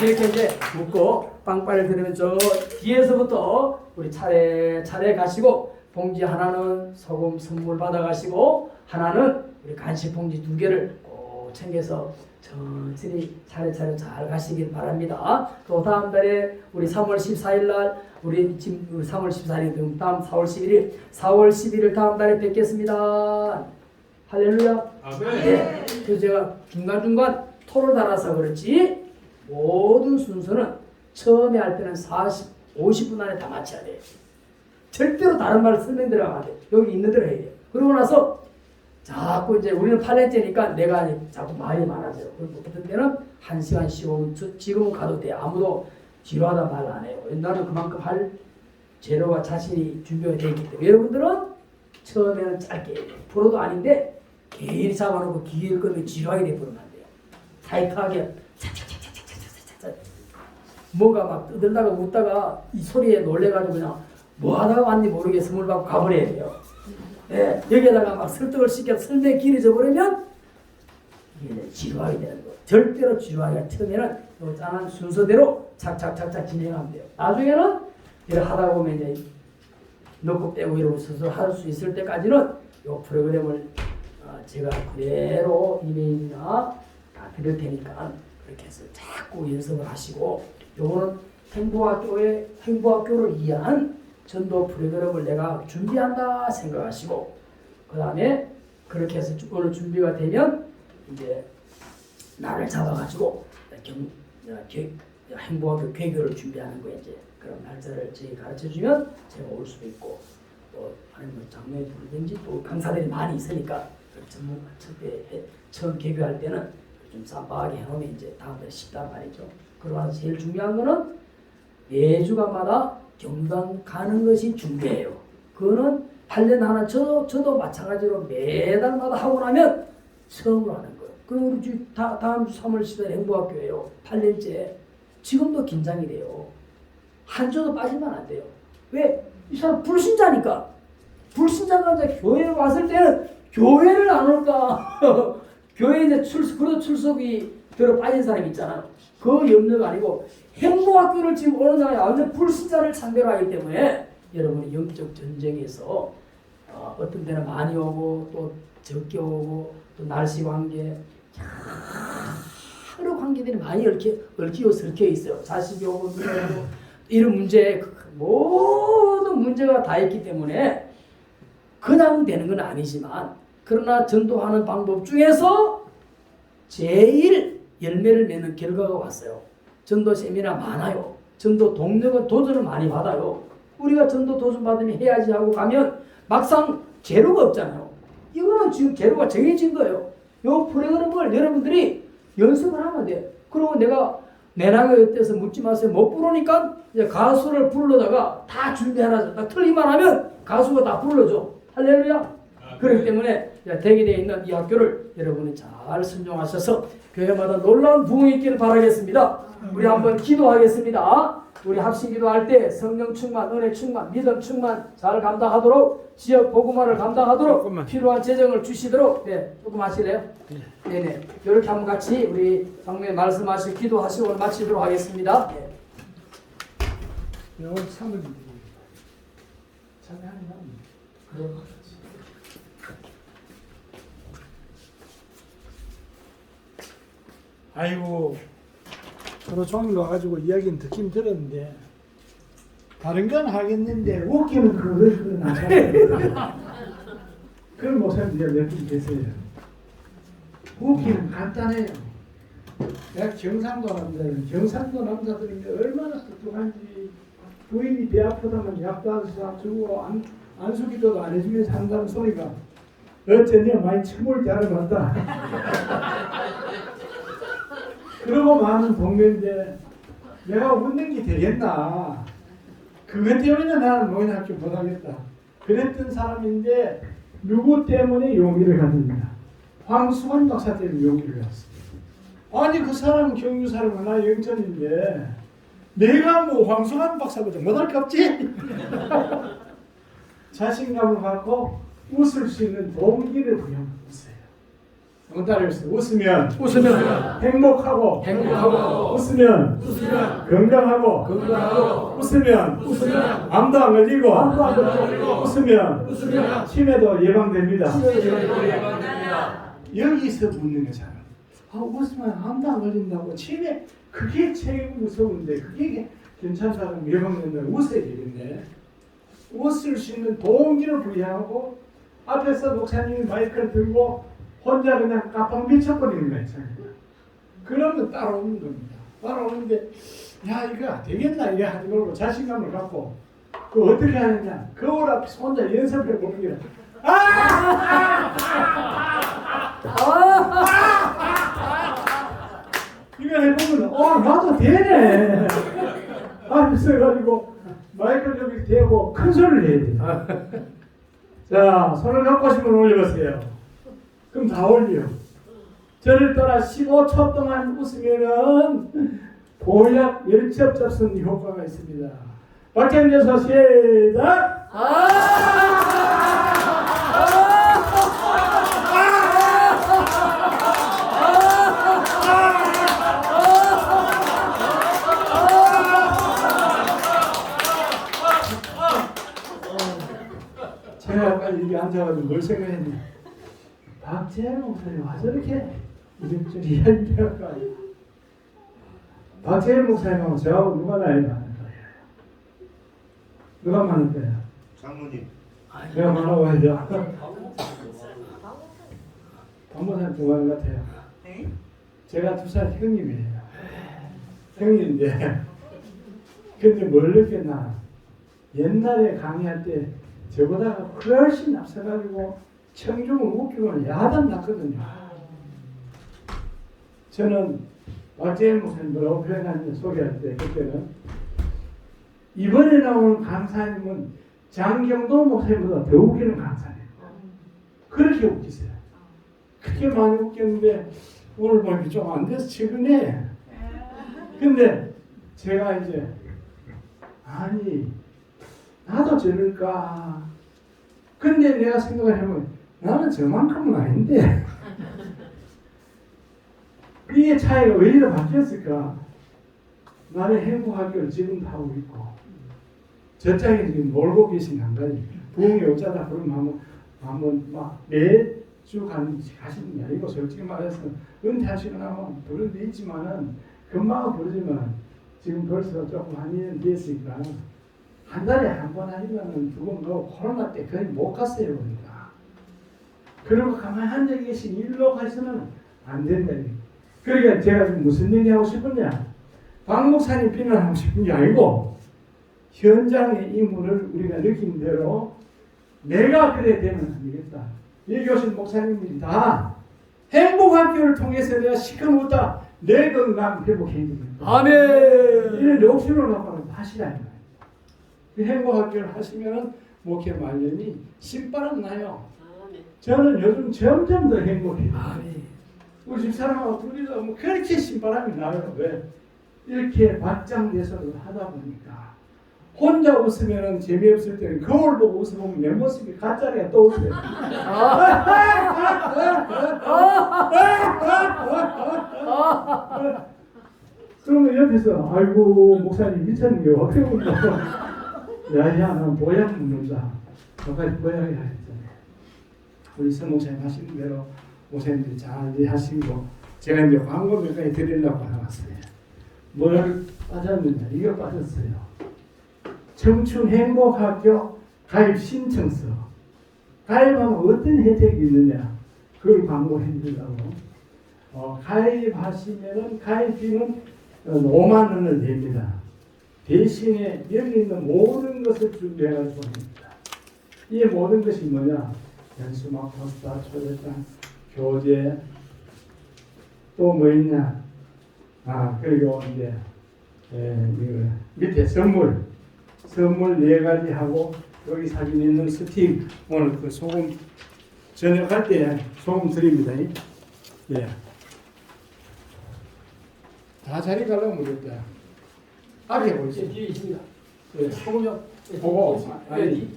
이렇게 이제 묶고 빵빠리를 들으면 저 뒤에서부터 우리 차례 가시고 봉지 하나는 소금 선물 받아 가시고 하나는 우리 간식 봉지 2개를 꼭 챙겨서 천천히 차례차례 잘 가시길 바랍니다. 또 다음 달에 우리 3월 14일 날 우리 지금 3월 14일 다음 4월 11일 4월 11일 다음 달에 뵙겠습니다. 할렐루야. 네. 그래서 제가 중간중간 토를 달아서 그렇지 모든 순서는 처음에 할 때는 50분 안에 다 마쳐야 돼요. 절대로 다른 말 설명들어가면 안 돼. 여기 있는 대로 해야 돼요. 그러고 나서 자꾸 이제 우리는 8년째니까 내가 자꾸 말이 많아져요. 어떤 때는 1시간 15분 지금은 가도 돼. 아무도 지루하다 말 안 해요. 나는 그만큼 할 재료와 자신이 준비가 되어 있기 때문에 여러분들은 처음에는 짧게 프로도 아닌데 개인이 잡아놓고 기회를 끄면 지루하게 돼버리면 안 돼요. 타이트하게 뭔가 막 떠들다가 웃다가 이 소리에 놀래가지고 그냥 뭐 하다가 왔니 모르게 스물 받고 가버려야 돼요. 예, 여기에다가 막 설득을 시켜 설명이 길어져 버리면 이게 이제 지루하게 되는 거. 절대로 지루하게 처음에는 요 짠한 순서대로 착착착착 진행하면 돼요. 나중에는 이렇게 하다 보면 이제 넣고 빼고 이러면서 할 수 있을 때까지는 요 프로그램을 제가 그대로 이메일이나 다 드릴 테니까 그렇게 해서 자꾸 연습을 하시고 요거는 행보학교를 위한 전도 프로그램을 내가 준비한다 생각하시고 그 다음에 그렇게 해서 오늘 준비가 되면 이제 나를 잡아가지고 행보학교 개교를 준비하는 거예요. 이제 그런 날짜를 저희 가르쳐주면 제가 올 수도 있고 또 아니면 장로에 부르든지 또 강사들이 많이 있으니까 처음 개교할 때는 좀 쌈박하게 해놓으면 이제 다음에 쉽단 말이죠. 그러나 제일 중요한 거는 매주간마다 경당 가는 것이 중요해요. 그거는 8년 하나 저도 마찬가지로 매달마다 하고 나면 처음으로 하는 거예요. 그럼 우리 다음 주 3월 10일 행보학교예요. 8년째. 지금도 긴장이 돼요. 한 주도 빠지면 안 돼요. 왜? 이 사람 불신자니까. 불신자가 이제 교회에 왔을 때는 교회를 안 올까? 교회에 이제 그래도 출석이 들어 빠진 사람이 있잖아요. 그 염려가 아니고 행보학교를 지금 오는 날에 완전 불신자를 상대로 하기 때문에 여러분이 영적 전쟁에서 어떤 때는 많이 오고 또 적게 오고 또 날씨 관계 여러 관계들이 많이 얽히고 설켜 있어요. 자식이 오고 누가 오고 이런 문제 모든 문제가 다 있기 때문에 그냥 되는 건 아니지만 그러나 전도하는 방법 중에서 제일 열매를 맺는 결과가 왔어요. 전도 세미나 많아요. 전도 동력은 도전을 많이 받아요. 우리가 전도 도전 받으면 해야지 하고 가면 막상 재료가 없잖아요. 이거는 지금 재료가 정해진 거예요. 이 프로그램을 여러분들이 연습을 하면 돼요. 그리고 내가 내나가 어때서 묻지 마세요. 못 부르니까 이제 가수를 불러다가 다 준비하라. 딱 틀리만 하면 가수가 다 불러줘. 할렐루야. 그렇기 때문에 대기되어 있는 이 학교를 여러분이 잘 순종하셔서 교회마다 놀라운 부흥이 있기를 바라겠습니다. 우리 한번 기도하겠습니다. 우리 합심 기도할 때 성령 충만, 은혜 충만, 믿음 충만 잘 감당하도록 지역 복음화를 감당하도록 필요한 재정을 주시도록 조금 하실래요? 네네. 이렇게 한번 같이 우리 장로님 말씀하시고 기도하시고 오늘 마치도록 하겠습니다. 네. 오늘 3월 참여하는 그런 아이고 하루 종일 와가지고 이야기는 듣긴 들었는데 다른 건 하겠는데 웃기는 그걸 나가요. 그런 목사님들 몇 분 계세요. 웃기는 간단해요. 내가 경상도 남자예요. 경상도 남자들이 얼마나 똑똑한지 부인이 배 아프다면 약도 안 사주고 안수기도도 안 해주면서 한다는 소리가 어쩌냐 많이 침몰 때 알아봤다. 그러고 많은 동료인데 내가 웃는 게 되겠나. 그것 때문에 나는 노인학교 못하겠다. 그랬던 사람인데 누구 때문에 용기를 가집니다. 황수환 박사 때문에 용기를 갔습니다. 아니 그 사람은 경유 사람은 나 영천인데 내가 뭐 황수환 박사보다 못할 게 없지. 자신감을 갖고 웃을 수 있는 동기를 부여하는 거예요. 웃으면 행복하고 웃으면 건강하고 웃으면 암도 안 걸리고 웃으면 치매도 예방됩니다. 여기서 웃는 거잖아. 웃으면 암도 안 걸린다고 치매 그게 제일 무서운데 그게 괜찮다고 예방된다고 웃어야 되겠네. 웃을 수 있는 동기를 부여하고 앞에서 목사님이 마이크를 들고 혼자 그냥 깜빡 미쳐버리는 거 있잖아요. 그러면 따라오는 겁니다. 따라오는데 야 이거 되겠나 이게 하지 말고 자신감을 갖고 그 어떻게 하느냐 거울 앞에서 혼자 연습해 보는 게 이거 해보면 나도 되네 하면서 해가지고 마이크를 여기 대고 큰 소리를 해야 돼. 자 손을 갖고 싶으면 올려보세요. 그럼 다 올려. 저를 따라 15초 동안 웃으면은 보약 열첩 잡수는 효과가 있습니다. 박수 한번 시작. 제가 아까 여기 앉아가지고 뭘 생각했냐. 박재현 목사님 와 저렇게 이력저력 이야기할까. 박재현 목사님하고 저하고 누가 나이 많을 거예요? 누가 많을 거예요? 장모님. 내가 많아 보이죠? 박 목사님 좋아하는 것 같아요. 제가 2살 형님이에요. 형님인데 근데 뭘 느꼈나. 옛날에 강의할 때 저보다 훨씬 앞서가지고 청중을 웃기고 야단 났거든요. 저는 박재현 목사님 뭐라고 표현하는지 소개할 때 그때는 이번에 나오는 강사님은 장경도 목사님보다 더 웃기는 강사예요. 그렇게 웃기세요. 그렇게 많이 웃겼는데 오늘 보니까 좀 안 돼서 최근에 근데 제가 이제 아니 나도 저럴까. 근데 내가 생각을 해보면 나는 저만큼은 아닌데 이게 차이가 왜 이렇게 바뀌었을까. 나는 행복하기를 지금도 하고 있고 저짝에 지금 놀고 계신 한가지 부흥이 어쩌다 그러면 한번 막 매주 가시는 게 아니고 솔직히 말해서 은퇴하시고 나면 부른 데 있지만은 금방 부르지만 지금 벌써 조금 한 2년 됐으니까 한 달에 한 번 아니면은 두 번 가고 코로나 때 거의 못 갔어요 보니까. 그리고 가만히 앉아 계신 일로 가서는 안 된다. 그러니까 제가 지금 무슨 얘기 하고 싶었냐. 박 목사님 비난하고 싶은 게 아니고 현장의 임무를 우리가 느낀 대로 내가 그래 되면 안 되겠다. 여기 오신 목사님들이 다 행복학교를 통해서 내가 시커멓다. 내 건강 회복해야 됩니다. 아멘. 이런 욕심을 갖고 하시라는 거예요. 그 행복학교를 하시면 목회 말년이 신바람 나요. 저는 요즘 점점 더 행복해요. 아멘. 우리 집사람하고 둘이서 뭐 그렇게 신바람이 나요. 왜? 이렇게 박장대소를 하다 보니까 혼자 웃으면 재미없을 때는 거울 보고 웃어보면 내 모습이 가짜리가 떠오르요. 그러면 옆에서 아이고 목사님 미쳤는 게 어떻게 웃노. 야야 난 보약 먹는다. 저까지 보약이 하셨잖아요. 우리 서 목사님 하시는 대로 목사님들이 잘 하시고 제가 이제 광고 몇 가지 드리려고 나왔어요. 뭘 빠졌느냐. 이거 빠졌어요. 청춘 행복학교 가입 신청서. 가입하면 어떤 혜택이 있느냐. 그걸 광고해 드리려고. 가입하시면은 가입비는 5만 원을 냅니다. 대신에 여기 있는 모든 것을 준비해가지고 합니다. 이 모든 것이 뭐냐? 연수막, 포스터, 초대장, 교재, 또 뭐 있냐? 그리고 이제 이거 밑에 선물 4가지 하고 여기 사진 있는 스틱 오늘 그 소금 저녁할 때 소금 드립니다. 예. 다 자리 가려면 모르겠다. 앞에 보이세요? 뒤에 있습니다. 예. 소금역 보고 안에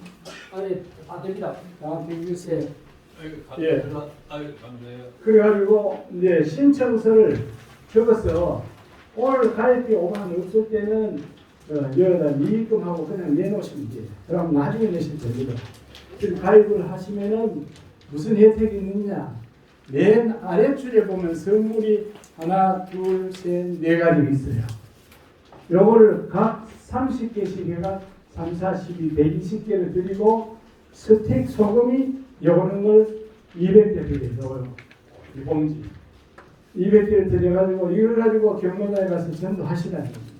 다 됩니다. 다 되겠어요. 예. 예. 감사해요. 그래가지고 이제 신청서를 적어서 오늘 가입비 5만 원 없을 때는 여기다 미입금하고 그냥 내놓으시면 돼요. 그럼 나중에 내시면 됩니다. 그리고 가입을 하시면은 무슨 혜택이 있느냐? 맨 아랫줄에 보면 선물이 하나, 둘, 셋, 4가지 있어요. 요거를 각 30개씩 해가 3, 4, 12, 120개를 드리고 스틱 소금이 요거는 걸 200개 드려요. 이 봉지 200개를 드려가지고 이걸 가지고 경로당에 가서 전도하시라는 겁니다.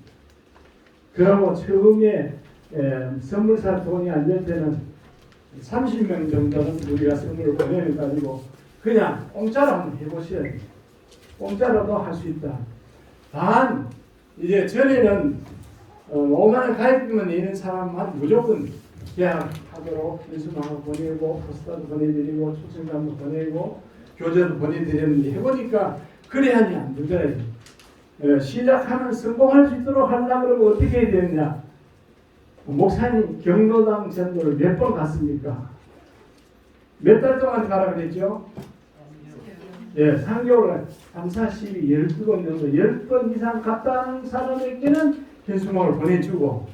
그러고 처음에 선물사 돈이 안 될 때는 30명 정도는 우리가 선물을 보내가지고 그냥 공짜로 한번 해보셔야 돼요. 공짜로도 할 수 있다. 단 이제 전에는 5만 원 가입비만 내는 사람만 무조건 계약하도록 인수망을 보내고 포스터도 보내드리고 초청장도 보내고 교재도 보내드렸는데 해보니까 그래야지 안 되더라고요. 시작하면 성공할 수 있도록 하려고 그러면 어떻게 해야 되느냐. 목사님 경로당 전도를 몇 번 갔습니까? 몇 달 동안 가라 그랬죠? 예, 3개월, 3, 4, 12, 12번 정도, 10번 이상 갔다는 사람에게는 현수막을 보내주고,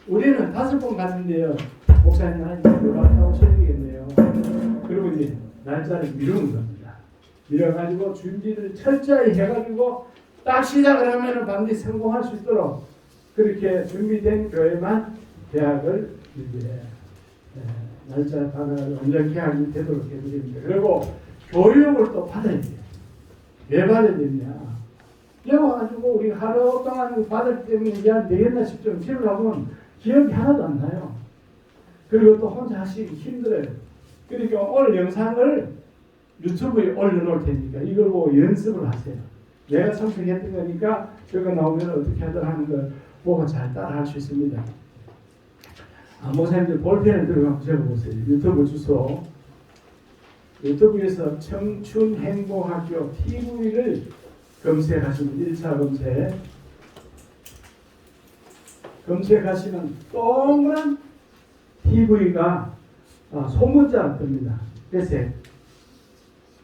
우리는 5번 갔는데요. 목사님 한 2주 갔다 오셔야 되겠네요. 그리고 이제 날짜를 미루는 겁니다. 미뤄가지고 준비를 철저히 해가지고 딱 시작을 하면은 반드시 성공할 수 있도록 그렇게 준비된 교회만 대학을 이제 날짜 받아서 완전 계약이 되도록 해드립니다. 그리고 교육을 또 받아야 돼요. 왜 받아야 되냐? 여기 와가지고 우리 하루 동안 받을 때문에 이제 안 되겠나 싶죠. 집에 가면 기억이 하나도 안 나요. 그리고 또 혼자 하시기 힘들어요. 그러니까 오늘 영상을 유튜브에 올려놓을 테니까 이걸 보고 연습을 하세요. 내가 선택했던 거니까 저거 나오면 어떻게 하든 하는 걸 보고 잘 따라 할 수 있습니다. 목사님들 볼펜을 들어가서 적어보세요. 유튜브 주소. 유튜브에서 청춘행복학교 TV를 검색하시면 1차 검색하시면 동그란 TV가 소문자로 뜹니다. 회색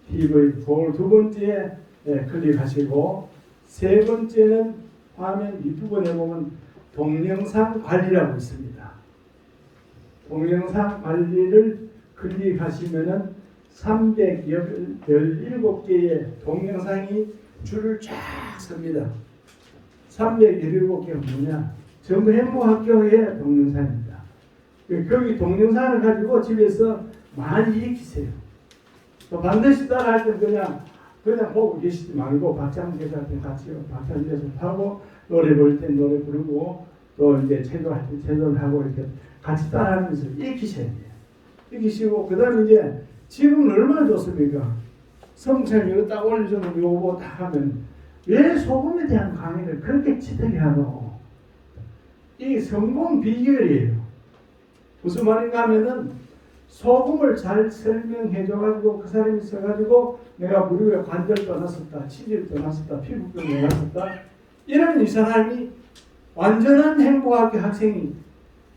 TV 두 번째에 클릭하시고 세 번째는 화면 윗부분에 보면 동영상 관리라고 있습니다. 동영상 관리를 클릭하시면은 317개의 동영상이 줄을 쫙 섭니다. 317개가 뭐냐? 전부 행복학교의 동영상입니다. 거기 동영상을 가지고 집에서 많이 익히세요. 또 반드시 따라할 때 그냥 보고 계시지 말고 박장대사한테 같이 박장대사 하고 노래 부를 때 노래 부르고 또 이제 체조할 때 체조를 하고 이렇게 같이 따라하면서 익히셔야 돼요. 익히시고 그다음에 이제 지금은 얼마나 좋습니까? 성찬 이거 딱 올려주면 요거 다 하면 왜 소금에 대한 강의를 그렇게 치대게 하노? 이 성공 비결이에요. 무슨 말인가 하면은 소금을 잘 설명해 줘가지고 그 사람이 써가지고 내가 무릎에 관절 떠났었다, 치질 떠났었다, 피부병 떠났었다 이러면 이 사람이 완전한 행복하게 학생이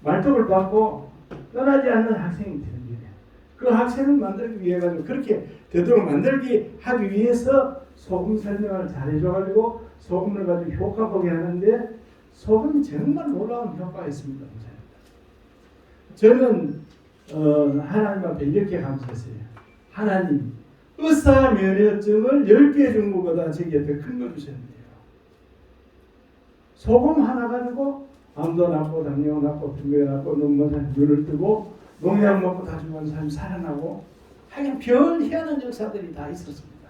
말뚝을 받고 떠나지 않는 학생이 되는 거예요. 그 학생을 만들기 위해 가지고 그렇게 되도록 만들기 하기 위해서 소금 설명을 잘 해줘가지고 소금을 가지고 효과 보게 하는데 소금이 정말 놀라운 효과가 있습니다. 저는 하나님 앞에 이렇게 감사했어요. 하나님 의사면허증을 10개 준 것보다 제게 더 큰 걸 주셨네요. 소금 하나 가지고 암도 낫고 당뇨 낫고 등배 낫고 눈을 뜨고 농약 먹고 다 죽은 사람이 살아나고 하여간 별 희한한 역사들이 다 있었습니다.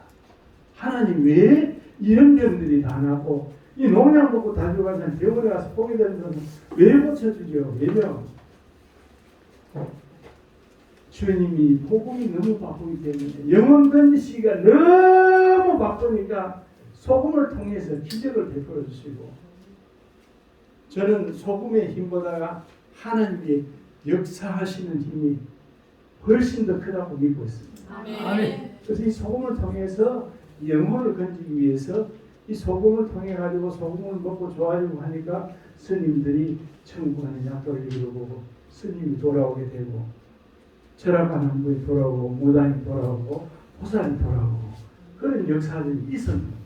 하나님 왜 이런 병들이 다 나고 이 농약 먹고 다 죽은 사람 병원에 가서 보게 되는 사람 왜 고쳐주죠? 왜죠? 주님이 복음이 너무 바쁘기 때문에 영혼 건지시기가 너무 바쁘니까 소금을 통해서 기적을 베풀어 주시고 저는 소금의 힘보다 하나님의 역사하시는 힘이 훨씬 더 크다고 믿고 있습니다. 아멘. 그래서 이 소금을 통해서 영혼을 건지기 위해서 이 소금을 통해 가지고 소금을 먹고 좋아지고 하니까 스님들이 천국 가는 약도를 이루고 스님이 돌아오게 되고 철학하는 분이 돌아오고 무당이 돌아오고 보살이 돌아오고 그런 역사들이 있었습니다.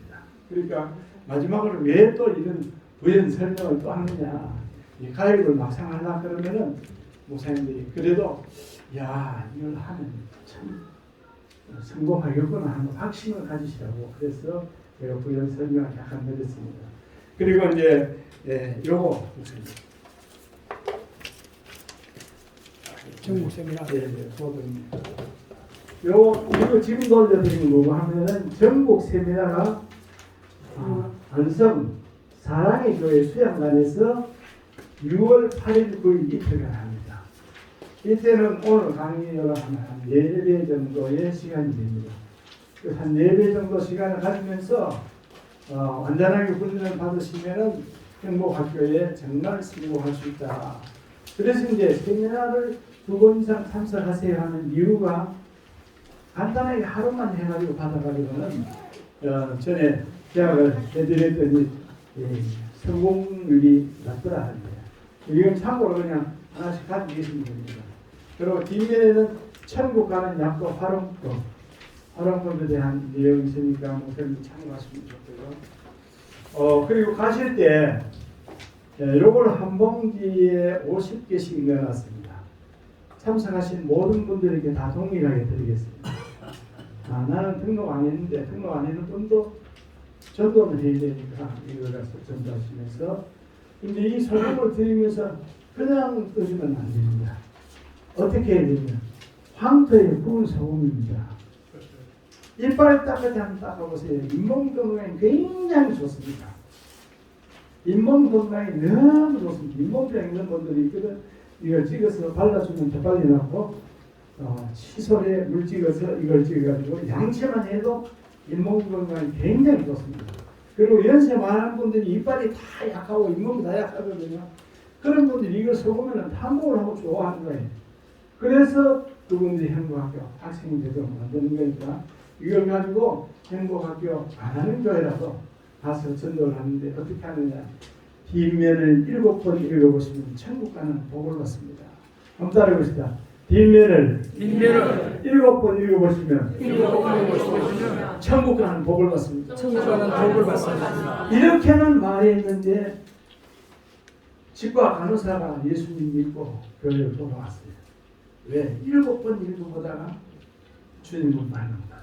그러니까 마지막으로 왜 또 이런 부연 설명을 또 하느냐 이 가입을 막상 하려 그러면은 목사님들이 그래도 야 이걸 하면 참 성공하겠구나 하는 확신을 가지시라고 그래서 제가 부연 설명을 약간 드렸습니다. 그리고 이제 요거 목사님 전국 세미나. 수업입니다. 이거 지금 돌려드리는 거고 하면은 전국 세미나가 안성 사랑의 교회 수양관에서 6월 8일 9일 이틀간 합니다. 이때는 오늘 강의를 한 4배 정도의 시간이 됩니다. 한 4배 정도 시간을 가지면서 완전하게 훈련을 받으시면은 행복학교에 정말 성공할 수 있다. 그래서 이제 세미나를 2번 이상 참석하세요 하는 이유가 간단하게 하루만 해가지고 받아가지고는 전에 계약을 해드렸더니 성공률이 낮더라 합니다. 이건 참고로 그냥 하나씩 가지고 계시면 됩니다. 그리고 뒷면에는 천국 가는 약도 활용법에 대한 내용이 있으니까 목사님도 참고하시면 좋고요. 그리고 가실 때 요걸 한 봉지에 50개씩 넣어놨습니다. 참석하신 모든 분들에게 다 동일하게 드리겠습니다. 나는 등록 안 했는데 등록 안 했는 분도 전도는 해야 되니까 이걸 가서 전도하시면서 근데 이 소금을 드리면서 그냥 드시면 안 됩니다. 어떻게 해야 되냐? 황토에 구운 소금입니다. 이빨 닦을 때 한번 닦아보세요. 잇몸 건강에 굉장히 좋습니다. 잇몸 건강에 너무 좋습니다. 잇몸병 있는 분들이 있거든. 이걸 찍어서 발라주면 더 빨리 낫고 칫솔에 물 찍어서 이걸 찍어가지고 양치만 해도 잇몸 건강에 굉장히 좋습니다. 그리고 연세 많은 분들이 이빨이 다 약하고 잇몸이 다 약하거든요. 그런 분들이 이걸 써보면 탐복을 하고 좋아하는 거예요. 그래서 그분들이 행복학교 학생이 되도록 만드는 거니까 이걸 가지고 행복학교 안 하는 교회라도 가서 전도를 하는데 어떻게 하느냐. 뒷면을 7번 읽어보시면 천국 가는 복을 받습니다. 한번 따라해봅시다. 뒷면을 7번 읽어보시면 천국 가는 복을 받습니다. 천국 가는 복을 받습니다. 이렇게는 말했는데 치과 간호사가 예수님 믿고 교회를 돌아왔어요. 왜? 7번 읽어보다가 주님을 만난다.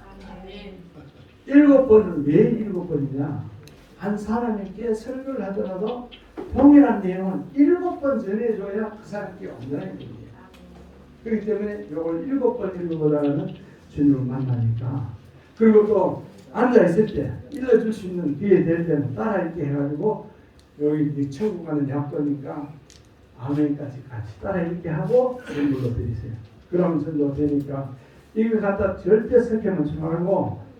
7번은 왜 7번이냐? 한 사람에게 설교를 하더라도 동일한 내용은 7번 전해줘야 그 사람께 온다는 겁니다. 그렇기 때문에 이걸 7번 읽어보다가는 주님을 만나니까. 그리고 또 앉아있을 때 읽어줄 수 있는 기회 될 때는 따라 읽게 해가지고 여기 천국 가는 약도니까 아멘까지 같이 따라 읽게 하고 선물로 드리세요. 그러면 전도 되니까 이거 갖다 절대 섞여 놓지 말고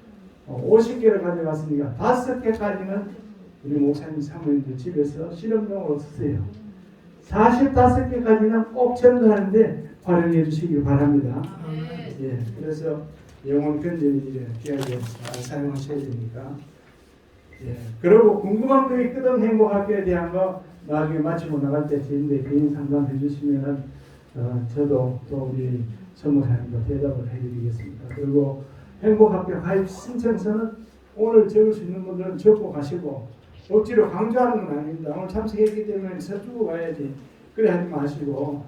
50개를 가져갔으니까 5개까지는 우리 목사님 사모님들 집에서 실험용으로 쓰세요. 45개까지는 꼭 전도하는데 활용해 주시기 바랍니다. 예, 그래서 영혼 편지를 귀하게 잘 사용하셔야 되니까. 예, 그리고 궁금한 거 있거든 행복학교에 대한 거 나중에 마치고 나갈 때 저희인데 개인 상담해 주시면은 저도 또 우리 전무사님도 대답을 해드리겠습니다. 그리고 행복학교 가입 신청서는 오늘 적을 수 있는 분들은 적고 가시고 억지로 강조하는 건 아닙니다. 오늘 참석했기 때문에 서주고 가야지 그래 하지 마시고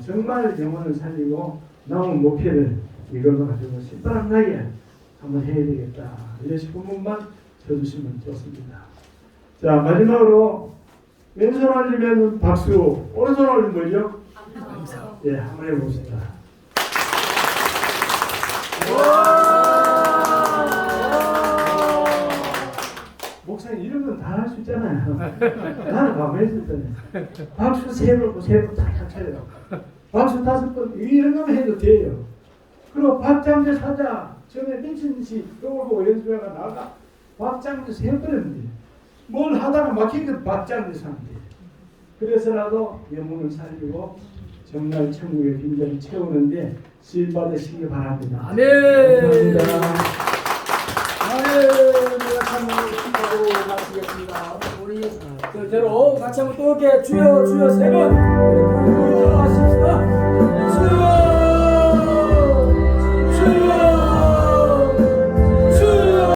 정말 영혼을 살리고 남은 목표를 이걸로 가지고 신바람나게 한번 해야 되겠다. 이러신 분만 쳐주시면 좋습니다. 자, 마지막으로 왼손 올리면 박수, 오른손 올리면 뭐죠? 감사. 예, 한번 해봅시다. 목사님 이런 건 다 할 수 있잖아요. 나는 가만히 있을 때는 박수 3번, 3번 탁탁 차려요. 박수 5번 이런 거만 해도 돼요. 그리고 박장대 사자 전에 미친듯이 그걸 보고 연수회가 나가 박장대 3번인데 뭘 하다가 막힌 건 박장대 사는데 그래서라도 영혼을 살리고 정말 천국의 빈자리 채우는데 실 받으시기 바랍니다. 아멘. 감사합니다. 아멘. 우리가 참으로 기도하고 마치겠습니다. 우리 그대로 같이 한번 또 이렇게 주여 주여 3번